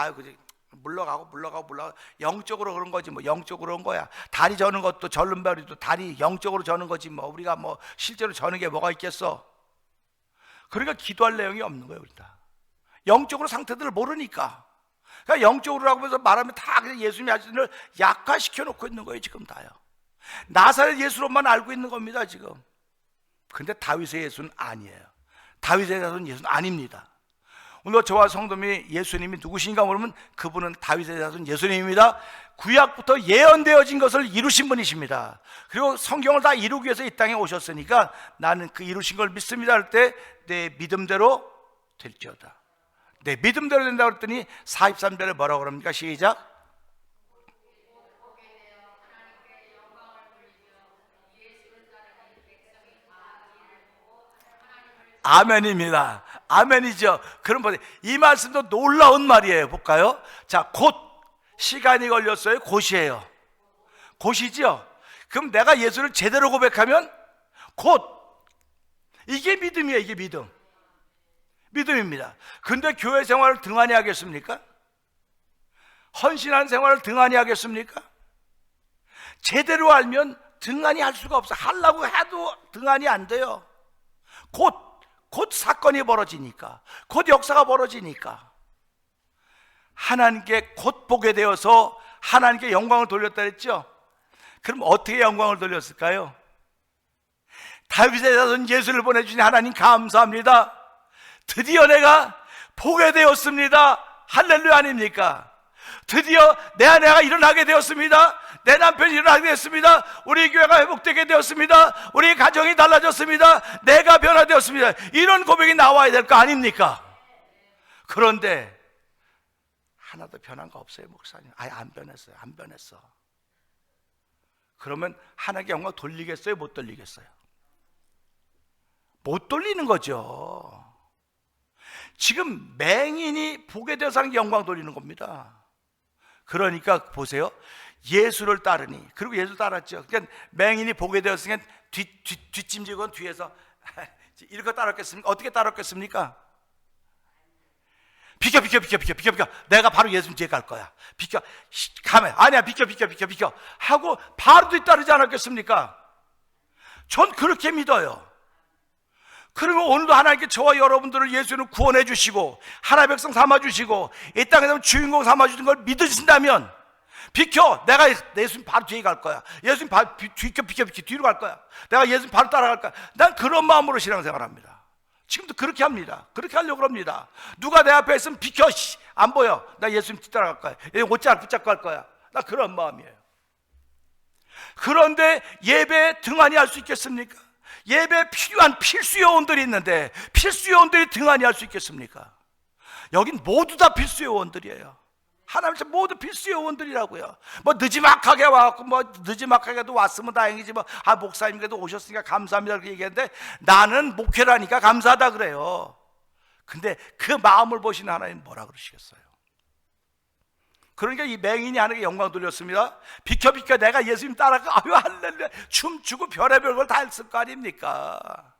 물러가고 영적으로 그런 거지 뭐. 영적으로 그런 거야. 다리 저는 것도 절름발이도 다리 영적으로 저는 거지 뭐. 우리가 뭐 실제로 저는 게 뭐가 있겠어. 그러니까 기도할 내용이 없는 거예요. 우리 다 영적으로 상태들을 모르니까. 그러니까 영적으로라고 하면서 말하면 다 그냥 예수님이 하시는 걸 약화시켜 놓고 있는 거예요. 지금 다요. 나사렛 예수로만 알고 있는 겁니다 지금. 근데 다윗의 예수는 아니에요. 다윗의 자손 예수는 아닙니다. 오늘 저와 성도님이 예수님이 누구신가 모르면 그분은 다윗의 자손 예수님입니다. 구약부터 예언되어진 것을 이루신 분이십니다. 그리고 성경을 다 이루기 위해서 이 땅에 오셨으니까 나는 그 이루신 걸 믿습니다 할 때 내 믿음대로 될지어다. 내 믿음대로 된다고 그랬더니 43절에 뭐라고 그럽니까? 시작. 아멘입니다. 아멘이죠. 그럼 이 말씀도 놀라운 말이에요. 볼까요? 자, 곧 시간이 걸렸어요. 곧이에요. 곧이죠. 그럼 내가 예수를 제대로 고백하면 곧. 이게 믿음이에요. 이게 믿음입니다. 근데 교회 생활을 등한히 하겠습니까? 헌신한 생활을 등한히 하겠습니까? 제대로 알면 등한히 할 수가 없어. 하려고 해도 등한히 안 돼요. 곧 사건이 벌어지니까, 곧 역사가 벌어지니까 하나님께 곧 보게 되어서 하나님께 영광을 돌렸다 했죠. 그럼 어떻게 영광을 돌렸을까요? 다윗의 자손 예수를 보내주신 하나님 감사합니다. 드디어 내가 보게 되었습니다. 할렐루야 아닙니까? 드디어 내 아내가 일어나게 되었습니다. 내 남편이 일어나게 되었습니다. 우리 교회가 회복되게 되었습니다. 우리 가정이 달라졌습니다. 내가 변화되었습니다. 이런 고백이 나와야 될 거 아닙니까? 그런데 하나도 변한 거 없어요. 목사님 아예 안 변했어요. 안 변했어. 그러면 하나님께 영광 돌리겠어요? 못 돌리겠어요? 못 돌리는 거죠. 지금 맹인이 보게 되어서 하나님께 영광 돌리는 겁니다. 그러니까 보세요. 예수를 따르니, 그리고 예수 따랐죠. 그러니까 맹인이 보게 되었으니까 뒷짐지건 뒤에서 이렇게 따랐겠습니까? 어떻게 따랐겠습니까? 비켜. 내가 바로 예수님 뒤에 갈 거야. 비켜. 가면 아니야. 비켜 하고 바로 뒤따르지 않았겠습니까? 전 그렇게 믿어요. 그러면 오늘도 하나님께 저와 여러분들을 예수는 구원해 주시고 하나님의 백성 삼아 주시고 이 땅에서 주인공 삼아 주신 걸 믿으신다면 비켜. 내가 예수님 바로 뒤에 갈 거야. 예수님 바로 비켜 뒤로 갈 거야. 내가 예수님 바로 따라갈 거야. 난 그런 마음으로 신앙생활합니다. 지금도 그렇게 합니다. 그렇게 하려고 합니다. 누가 내 앞에 있으면 비켜. 안 보여. 나 예수님 뒤따라갈 거야. 옷자락 붙잡고 갈 거야. 나 그런 마음이에요. 그런데 예배에 등한히 할 수 있겠습니까? 예배에 필요한 필수 요원들이 있는데 필수 요원들이 등한히 할 수 있겠습니까? 여긴 모두 다 필수 요원들이에요. 하나님께서 모두 필수 요원들이라고요. 뭐 늦지막하게 와갖고 뭐 늦지막하게도 왔으면 다행이지 뭐 목사님께도 오셨으니까 감사합니다 그렇게 얘기했는데 나는 목회라니까 감사하다 그래요. 근데 그 마음을 보시는 하나님 뭐라 그러시겠어요? 그러니까 이 맹인이 하나님께 영광 돌렸습니다. 비켜 비켜, 내가 예수님 따라가, 아유 할렐루야, 춤추고 별의별 걸 다 했을 거 아닙니까?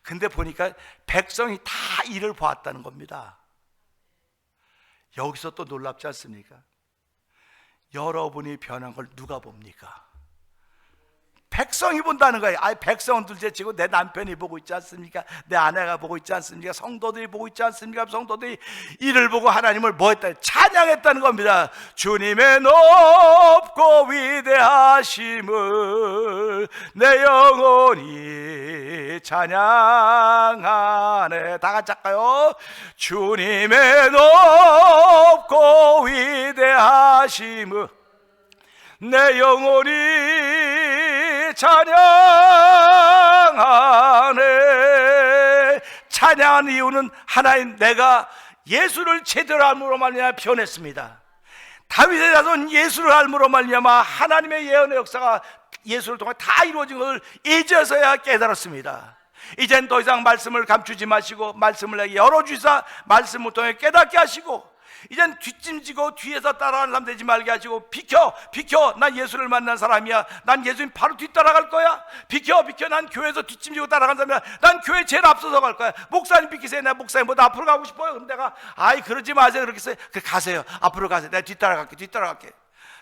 근데 보니까 백성이 다 이를 보았다는 겁니다. 여기서 또 놀랍지 않습니까? 여러분이 변한 걸 누가 봅니까? 백성이 본다는 거예요. 아니, 백성은 둘째치고 내 남편이 보고 있지 않습니까? 내 아내가 보고 있지 않습니까? 성도들이 보고 있지 않습니까? 성도들이 이를 보고 하나님을 뭐 했다? 찬양했다는 겁니다. 주님의 높고 위대하심을 내 영혼이 찬양하네. 다 같이 할까요? 주님의 높고 위대하심을 내 영혼이 찬양하네. 찬양하는 이유는 하나님, 내가 예수를 제대로 알므로 말미암아 변했습니다. 다윗의 자손 예수를 알므로 말미암아 하나님의 예언의 역사가 예수를 통해 다 이루어진 것을 이제서야 깨달았습니다. 이젠 더 이상 말씀을 감추지 마시고 말씀을 내게 열어주사 말씀을 통해 깨닫게 하시고, 이젠 뒷짐지고 뒤에서 따라하는 사람 되지 말게 하시고, 비켜 비켜, 난 예수를 만난 사람이야, 난 예수님 바로 뒤따라갈 거야. 비켜 비켜, 난 교회에서 뒷짐지고 따라간 사람이야, 난 교회 제일 앞서서 갈 거야. 목사님 비키세요, 내가 목사님보다 앞으로 가고 싶어요. 그럼 내가, 아이 그러지 마세요, 그렇게 해서 그래, 가세요, 앞으로 가세요, 내가 뒤따라갈게.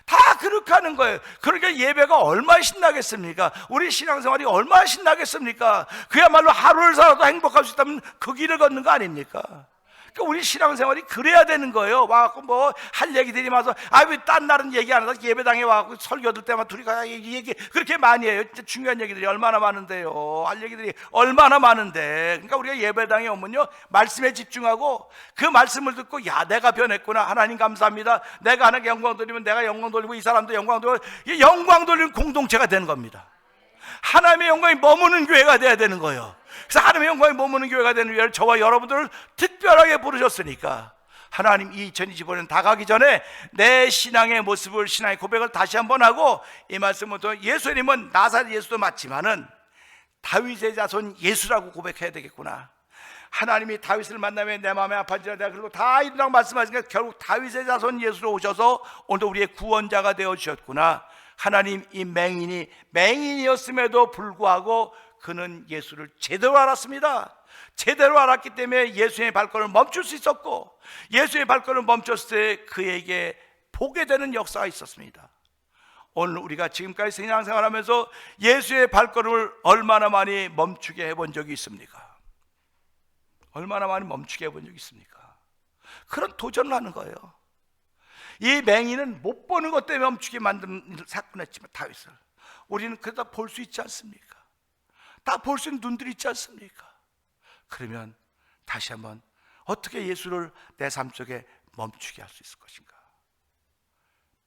다 그렇게 하는 거예요. 그러니까 예배가 얼마나 신나겠습니까? 우리 신앙생활이 얼마나 신나겠습니까? 그야말로 하루를 살아도 행복할 수 있다면 그 길을 걷는 거 아닙니까? 그러니까 우리 신앙생활이 그래야 되는 거예요. 와갖고 뭐 할 얘기들이 많아서, 왜 딴 날은 얘기 안 하다 예배당에 와갖고 설교 들 때만 둘이 가 얘기 그렇게 많이 해요. 진짜 중요한 얘기들이 얼마나 많은데요. 할 얘기들이 얼마나 많은데. 그러니까 우리가 예배당에 오면요, 말씀에 집중하고 그 말씀을 듣고, 야, 내가 변했구나, 하나님 감사합니다, 내가 하나님께 영광 돌리면 내가 영광 돌리고 이 사람도 영광 돌리고, 영광 돌리는 공동체가 되는 겁니다. 하나님의 영광이 머무는 교회가 돼야 되는 거예요. 그래서 하나님의 영광이 머무는 교회가 되는 교회를 저와 여러분들을 특별하게 부르셨으니까, 하나님 2025년 다 가기 전에 내 신앙의 모습을, 신앙의 고백을 다시 한번 하고, 이 말씀을 통해 예수님은 나사렛 예수도 맞지만은 다윗의 자손 예수라고 고백해야 되겠구나. 하나님이 다윗을 만나면 내 마음에 아파지라 내가 그리고 다 이루라고 말씀하시니까 결국 다윗의 자손 예수로 오셔서 오늘 우리의 구원자가 되어 주셨구나. 하나님, 이 맹인이었음에도 불구하고 그는 예수를 제대로 알았습니다. 제대로 알았기 때문에 예수의 발걸음을 멈출 수 있었고, 예수의 발걸음을 멈췄을 때 그에게 보게 되는 역사가 있었습니다. 오늘 우리가 지금까지 신앙생활하면서 예수의 발걸음을 얼마나 많이 멈추게 해본 적이 있습니까? 얼마나 많이 멈추게 해본 적이 있습니까? 그런 도전을 하는 거예요. 이 맹인은 못 보는 것 때문에 멈추게 만든 사건을 했지만, 다윗을 우리는 그러다 볼 수 있지 않습니까? 다 볼 수 있는 눈들이 있지 않습니까? 그러면 다시 한번 어떻게 예수를 내 삶 속에 멈추게 할 수 있을 것인가?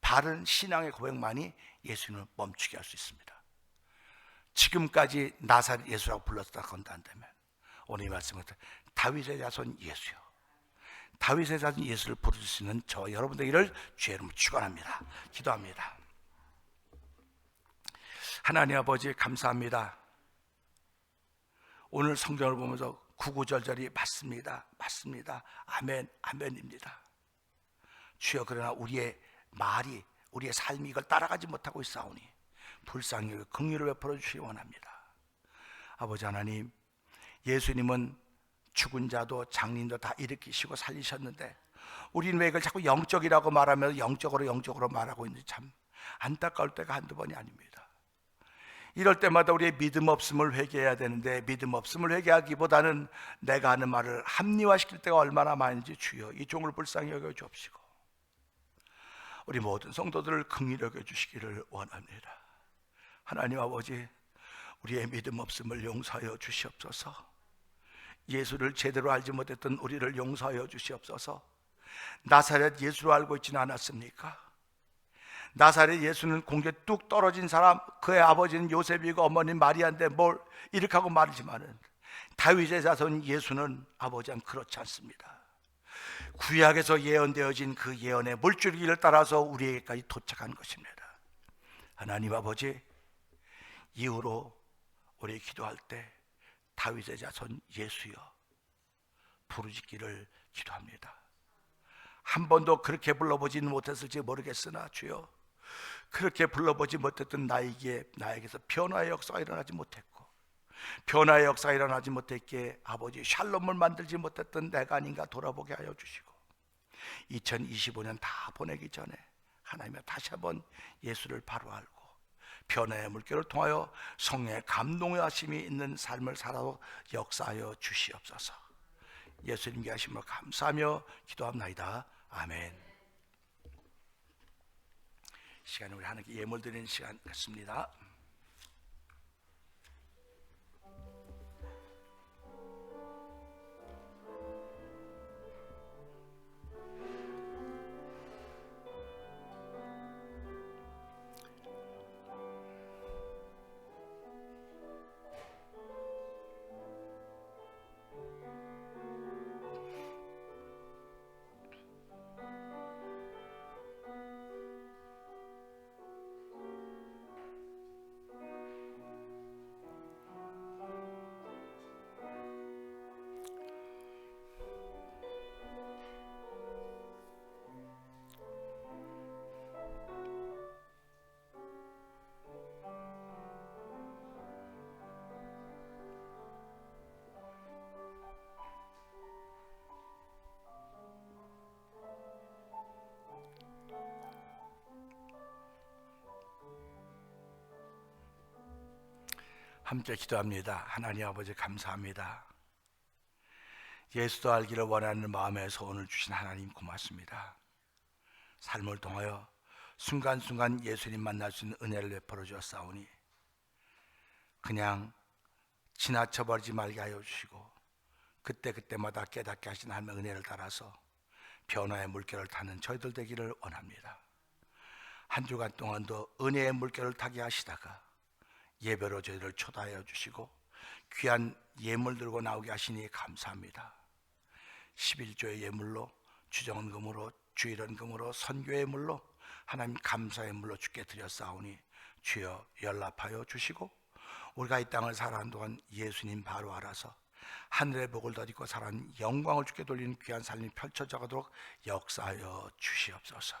바른 신앙의 고백만이 예수님을 멈추게 할 수 있습니다. 지금까지 나사렛 예수라고 불렀다 건다면, 오늘 이 말씀은 다윗의 자손 예수요, 다윗의 자손 예수를 부를 수 있는 저 여러분 되기를 주의 이름으로 축원합니다. 기도합니다. 하나님 아버지, 감사합니다. 오늘 성경을 보면서 구구절절이 맞습니다, 맞습니다, 아멘, 아멘입니다. 주여, 그러나 우리의 말이, 우리의 삶이 이걸 따라가지 못하고 있사오니 불쌍히 여겨 긍휼을 베풀어 주시기 원합니다. 아버지 하나님, 예수님은 죽은 자도 장님도 다 일으키시고 살리셨는데, 우리는 왜 이걸 자꾸 영적이라고 말하면서 영적으로 말하고 있는지 참 안타까울 때가 한두 번이 아닙니다. 이럴 때마다 우리의 믿음 없음을 회개해야 되는데, 믿음 없음을 회개하기보다는 내가 하는 말을 합리화시킬 때가 얼마나 많은지 주여 이 종을 불쌍히 여겨 주옵시고, 우리 모든 성도들을 긍휼히 여겨 주시기를 원합니다. 하나님 아버지, 우리의 믿음 없음을 용서하여 주시옵소서. 예수를 제대로 알지 못했던 우리를 용서하여 주시옵소서. 나사렛 예수로 알고 있지는 않았습니까? 나사렛 예수는 공중에 뚝 떨어진 사람, 그의 아버지는 요셉이고 어머니는 마리아인데 뭘 이렇게 하고 말이지만은, 다윗의 자손 예수는 아버지는 그렇지 않습니다. 구약에서 예언되어진 그 예언의 물줄기를 따라서 우리에게까지 도착한 것입니다. 하나님 아버지, 이후로 우리 기도할 때 다윗의 자손 예수여, 부르짖기를 기도합니다. 한 번도 그렇게 불러보지는 못했을지 모르겠으나 주여, 그렇게 불러보지 못했던 나에게서 변화의 역사가 일어나지 못했고, 변화의 역사가 일어나지 못했기에 아버지 샬롬을 만들지 못했던 내가 아닌가 돌아보게 하여 주시고, 2025년 다 보내기 전에 하나님의 다시 한번 예수를 바로 알고 변화의 물결을 통하여 성령의 감동의 하심이 있는 삶을 살아도 역사하여 주시옵소서. 예수님께 하심을 감사하며 기도합나이다. 아멘. 시간에 우리 하나님께 예물 드리는 시간 같습니다. 함께 기도합니다. 하나님 아버지 감사합니다. 예수도 알기를 원하는 마음의 소원을 주신 하나님 고맙습니다. 삶을 통하여 순간순간 예수님 만날 수 있는 은혜를 베풀어 주었사오니 그냥 지나쳐버리지 말게 하여 주시고 그때그때마다 깨닫게 하신 하나님의 은혜를 따라서 변화의 물결을 타는 저희들 되기를 원합니다. 한 주간 동안도 은혜의 물결을 타게 하시다가 예배로 저희를 초대하여 주시고 귀한 예물 들고 나오게 하시니 감사합니다. 11조의 예물로, 주정금으로, 주일원금으로, 선교의 물로, 하나님 감사의 물로 주께 드렸사오니 주여 연락하여 주시고 우리가 이 땅을 살아가는 동안 예수님 바로 알아서 하늘의 복을 덧입고 살아가는 영광을 주께 돌리는 귀한 삶이 펼쳐져 가도록 역사하여 주시옵소서.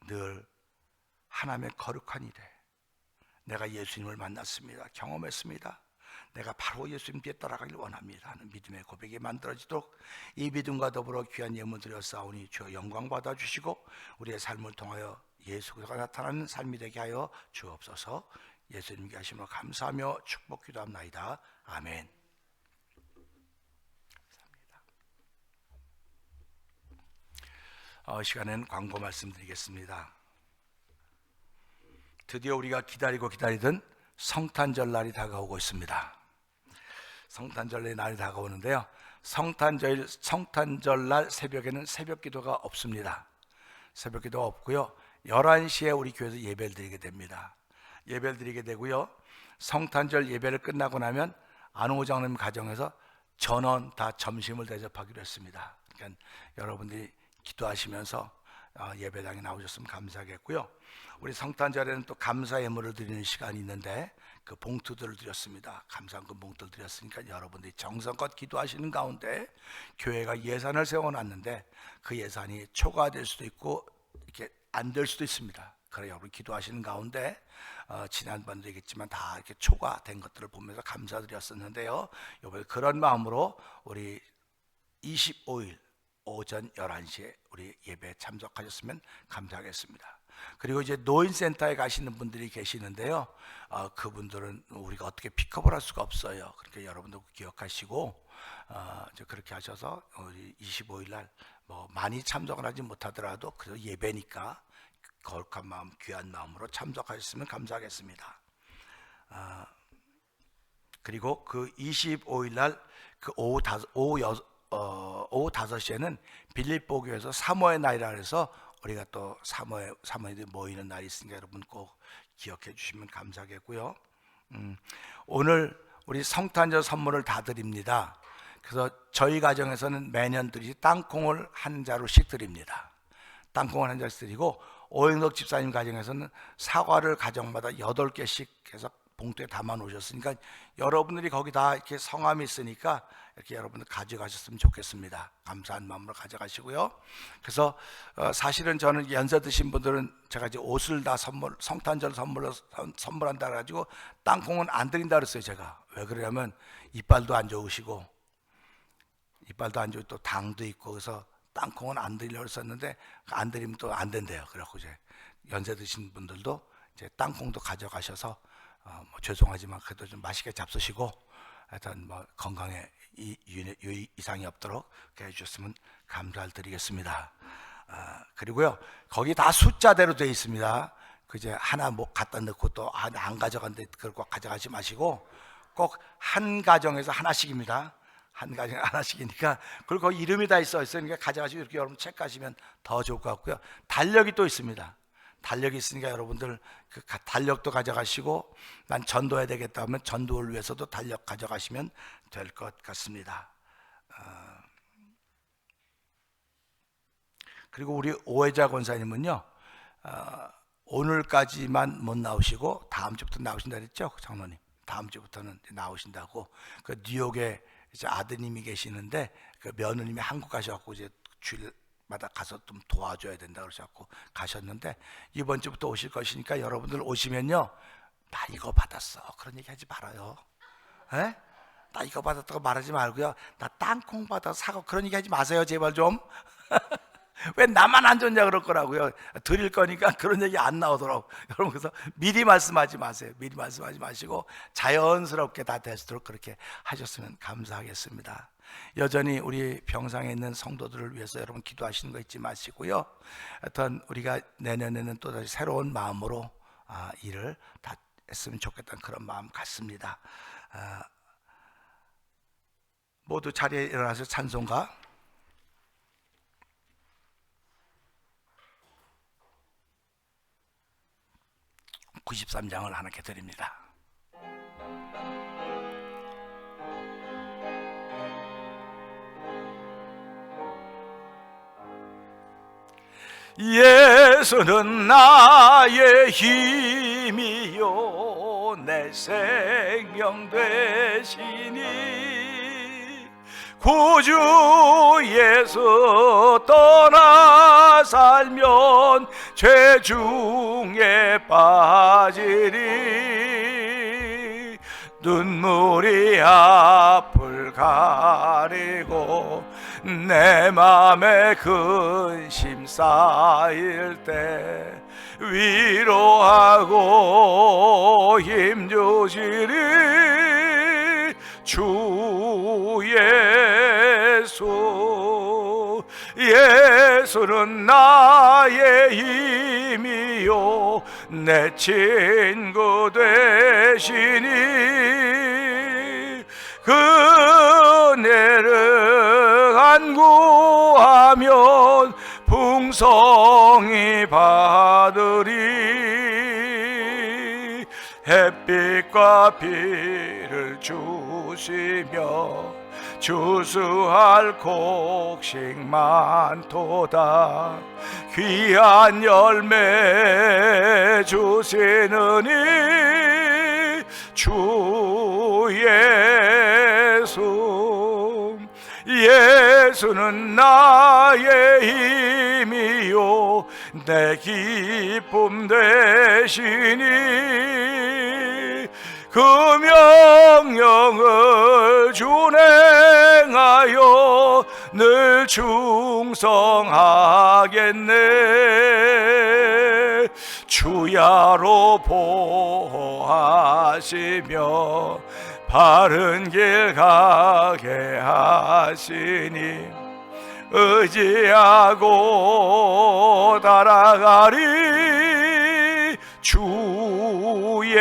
늘 하나님의 거룩한 일에 내가 예수님을 만났습니다, 경험했습니다, 내가 바로 예수님 뒤에 따라가길 원합니다 하는 믿음의 고백이 만들어지도록 이 믿음과 더불어 귀한 예물 드렸사오니 주여 영광 받아주시고 우리의 삶을 통하여 예수 그리스도가 나타나는 삶이 되게 하여 주옵소서. 예수님께 하심으로 감사하며 축복 기도합나이다. 아멘. 감사합니다. 시간엔 광고 말씀드리겠습니다. 드디어 우리가 기다리던 성탄절 날이 다가오고 있습니다. 성탄절의 날이 다가오는데요, 성탄절 날 새벽에는 새벽 기도가 없습니다. 새벽 기도가 없고요, 11시에 우리 교회에서 예배를 드리게 됩니다. 예배를 드리게 되고요, 성탄절 예배를 끝나고 나면 안홍호 장로님 가정에서 전원 다 점심을 대접하기로 했습니다. 그러니까 여러분들이 기도하시면서 예배당에 나오셨으면 감사하겠고요. 우리 성탄절에는 또 감사 예물을 드리는 시간이 있는데 그 봉투들을 드렸습니다. 감사헌금 봉투를 드렸으니까 여러분들이 정성껏 기도하시는 가운데 교회가 예산을 세워놨는데 그 예산이 초과될 수도 있고 이렇게 안 될 수도 있습니다. 그래 여러분 기도하시는 가운데 지난번도 얘기했지만 다 이렇게 초과된 것들을 보면서 감사드렸었는데요, 이번에 그런 마음으로 우리 25일 오전 11시에 우리 예배에 참석하셨으면 감사하겠습니다. 그리고 이제 노인센터에 가시는 분들이 계시는데요, 그분들은 우리가 어떻게 픽업을 할 수가 없어요. 그러니까 여러분도 기억하시고 이제 그렇게 하셔서 우리 25일 날 뭐 많이 참석을 하지 못하더라도 그래도 예배니까 거룩한 마음, 귀한 마음으로 참석하셨으면 감사하겠습니다. 그리고 그 25일 날 그 오후 5시에는 빌립보교에서 사모의 날이라 해서 우리가 또 사모예들이 모이는 날이 있으니까 여러분 꼭 기억해 주시면 감사하겠고요. 오늘 우리 성탄절 선물을 다 드립니다. 그래서 저희 가정에서는 매년 드리지 땅콩을 한 자루씩 드립니다. 땅콩을 한 자루씩 드리고 오영덕 집사님 가정에서는 사과를 가정마다 8개씩 해서 봉투에 담아 놓으셨으니까 여러분들이 거기 다 이렇게 성함이 있으니까 이렇게 여러분들 가져가셨으면 좋겠습니다. 감사한 마음으로 가져가시고요. 그래서 사실은 저는 연세 드신 분들은 제가 이제 옷을 다 성탄절 선물로 선물한다 그래가지고 땅콩은 안 드린다 그랬어요. 제가 왜 그러냐면 이빨도 안 좋으시고 또 당도 있고 그래서 땅콩은 안 드리려고 했었는데 안 드리면 또 안 된대요. 그래갖고 이제 연세 드신 분들도 이제 땅콩도 가져가셔서 뭐 죄송하지만 그래도 좀 맛있게 잡수시고 하여튼 뭐 건강에 이상이 없도록 해주셨으면 감사를 드리겠습니다. 그리고요 거기 다 숫자대로 되어 있습니다. 그 이제 하나 뭐 갖다 넣고 또 안 가져간데 그걸 꼭 가져가지 마시고 꼭 한 가정에서 하나씩입니다. 한 가정에 하나씩이니까 그리고 거기 이름이 다 있으니까 가져가시고 이렇게 여러분 체크하시면 더 좋을 것 같고요. 달력이 또 있습니다. 달력이 있으니까 여러분들 그 달력도 가져가시고 난 전도해야 되겠다 하면 전도를 위해서도 달력 가져가시면 될 것 같습니다. 그리고 우리 오해자 권사님은요 오늘까지만 못 나오시고 다음 주부터 나오신다 그랬죠, 장로님. 다음 주부터는 나오신다고. 그 뉴욕에 이제 아드님이 계시는데 그 며느님이 한국 가셔갖고 이제 주일마다 가서 좀 도와줘야 된다 그러셔갖고 가셨는데 이번 주부터 오실 것이니까 여러분들 오시면요 나 이거 받았어 그런 얘기 하지 말아요. 에? 나 이거 받았다고 말하지 말고요 나 땅콩 받아서 사고 그런 얘기 하지 마세요 제발 좀. 왜 나만 안 줬냐 그럴 거라고요. 드릴 거니까 그런 얘기 안 나오더라고. 여러분 그래서 미리 말씀하지 마세요. 미리 말씀하지 마시고 자연스럽게 다 되도록 그렇게 하셨으면 감사하겠습니다. 여전히 우리 병상에 있는 성도들을 위해서 여러분 기도하시는 거 잊지 마시고요. 하여튼 우리가 내년에는 또다시 새로운 마음으로 일을 다 했으면 좋겠다는 그런 마음 같습니다. 모두 자리에 일어나서 찬송가 93장을 하나께 드립니다. 예수는 나의 힘이요 내 생명 되시니 구주 예수 떠나 살면 죄 중에 빠지리 눈물이 앞을 가리고 내 맘에 근심 쌓일 때 위로하고 힘주시리 주 예수. 예수는 나의 힘이요 내 친구 되시니 그네를 간구하면 풍성히 받으리. 햇빛과 비를 주시며 주수할 곡식 많도다. 귀한 열매 주시느니 주 예수. 예수는 나의 힘이요 내 기쁨 되시니 그 명령을 준행하여 늘 충성하겠네. 주야로 보호하시며 바른 길 가게 하시니 의지하고 따라가리. 주의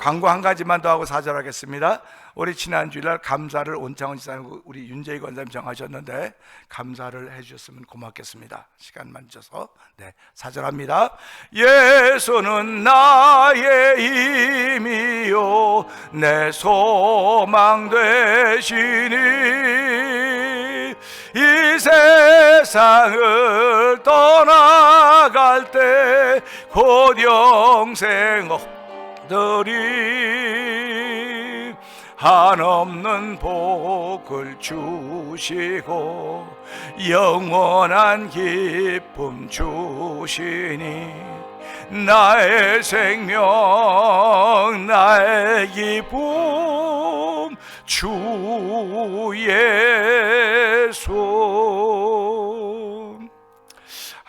광고 한 가지만 더 하고 사절하겠습니다. 우리 지난 주일날 감사를 온창원 지사님 우리 윤재희 권사님 정하셨는데 감사를 해주셨으면 고맙겠습니다. 시간만 주셔서 사절합니다. 예수는 나의 힘이요 내 소망 되시니 이 세상을 떠나갈 때 곧 영생 들이 한없는 복을 주시고 영원한 기쁨 주시니 나의 생명 나의 기쁨 주 예수.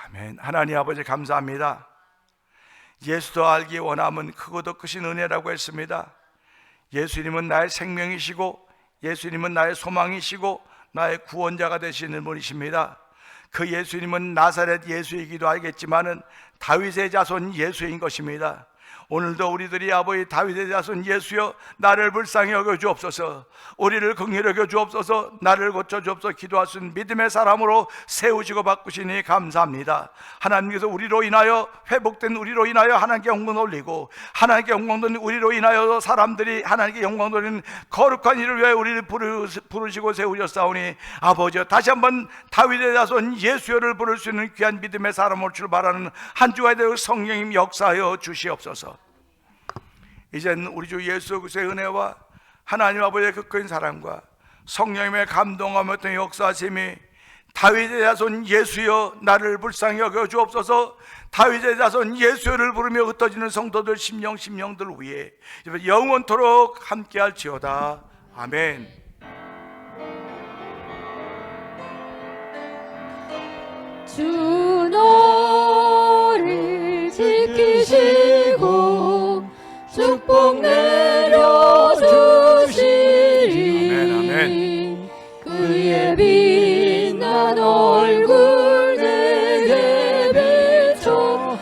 아멘. 하나님 아버지 감사합니다. 예수도 알기 원함은 크고도 크신 은혜라고 했습니다. 예수님은 나의 생명이시고 예수님은 나의 소망이시고 나의 구원자가 되시는 분이십니다. 그 예수님은 나사렛 예수이기도 알겠지만은 다윗의 자손 예수인 것입니다. 오늘도 우리들이 아버지 다윗의 자손 예수여 나를 불쌍히 여겨 주옵소서, 우리를 긍휼히 여겨 주옵소서, 나를 고쳐 주옵소서 기도할 수 있는 믿음의 사람으로 세우시고 바꾸시니 감사합니다. 하나님께서 우리로 인하여 회복된 우리로 인하여 하나님께 영광 돌리고 하나님께 영광 돌리는 우리로 인하여 사람들이 하나님께 영광 돌리는 거룩한 일을 위하여 우리를 부르시고 세우셨사오니 아버지여 다시 한번 다윗의 자손 예수여를 부를 수 있는 귀한 믿음의 사람으로 출발하는 한 주가 되어 성령님 역사하여 주시옵소서. 이젠 우리 주 예수 그리스도의 은혜와 하나님 아버지의 그 큰 사랑과 성령님의 감동하며 또 역사하심이 다윗의 자손 예수여 나를 불쌍히 여겨 주옵소서, 다윗의 자손 예수여를 부르며 흩어지는 성도들 심령들 위해 영원토록 함께할지어다. 아멘. 주 너를 지키시고 축복 내려주시리. 아멘. 그의 빛난 얼굴 내게 비춰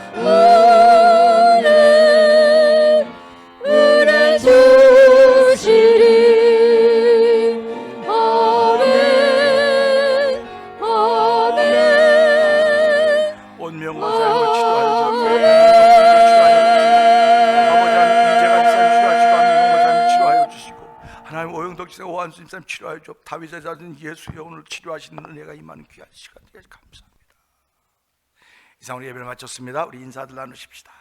은혜 주시리. 아멘 아멘. 온명과 삶을 치료하여 하나님 오영덕지사 오한수님 삶 치료하여 주 다윗의 자손 예수여 오늘 치료하시는 은혜가 임하는 귀한 시간 되게 감사합니다. 이상 우리 예배를 마쳤습니다. 우리 인사들 나누십시다.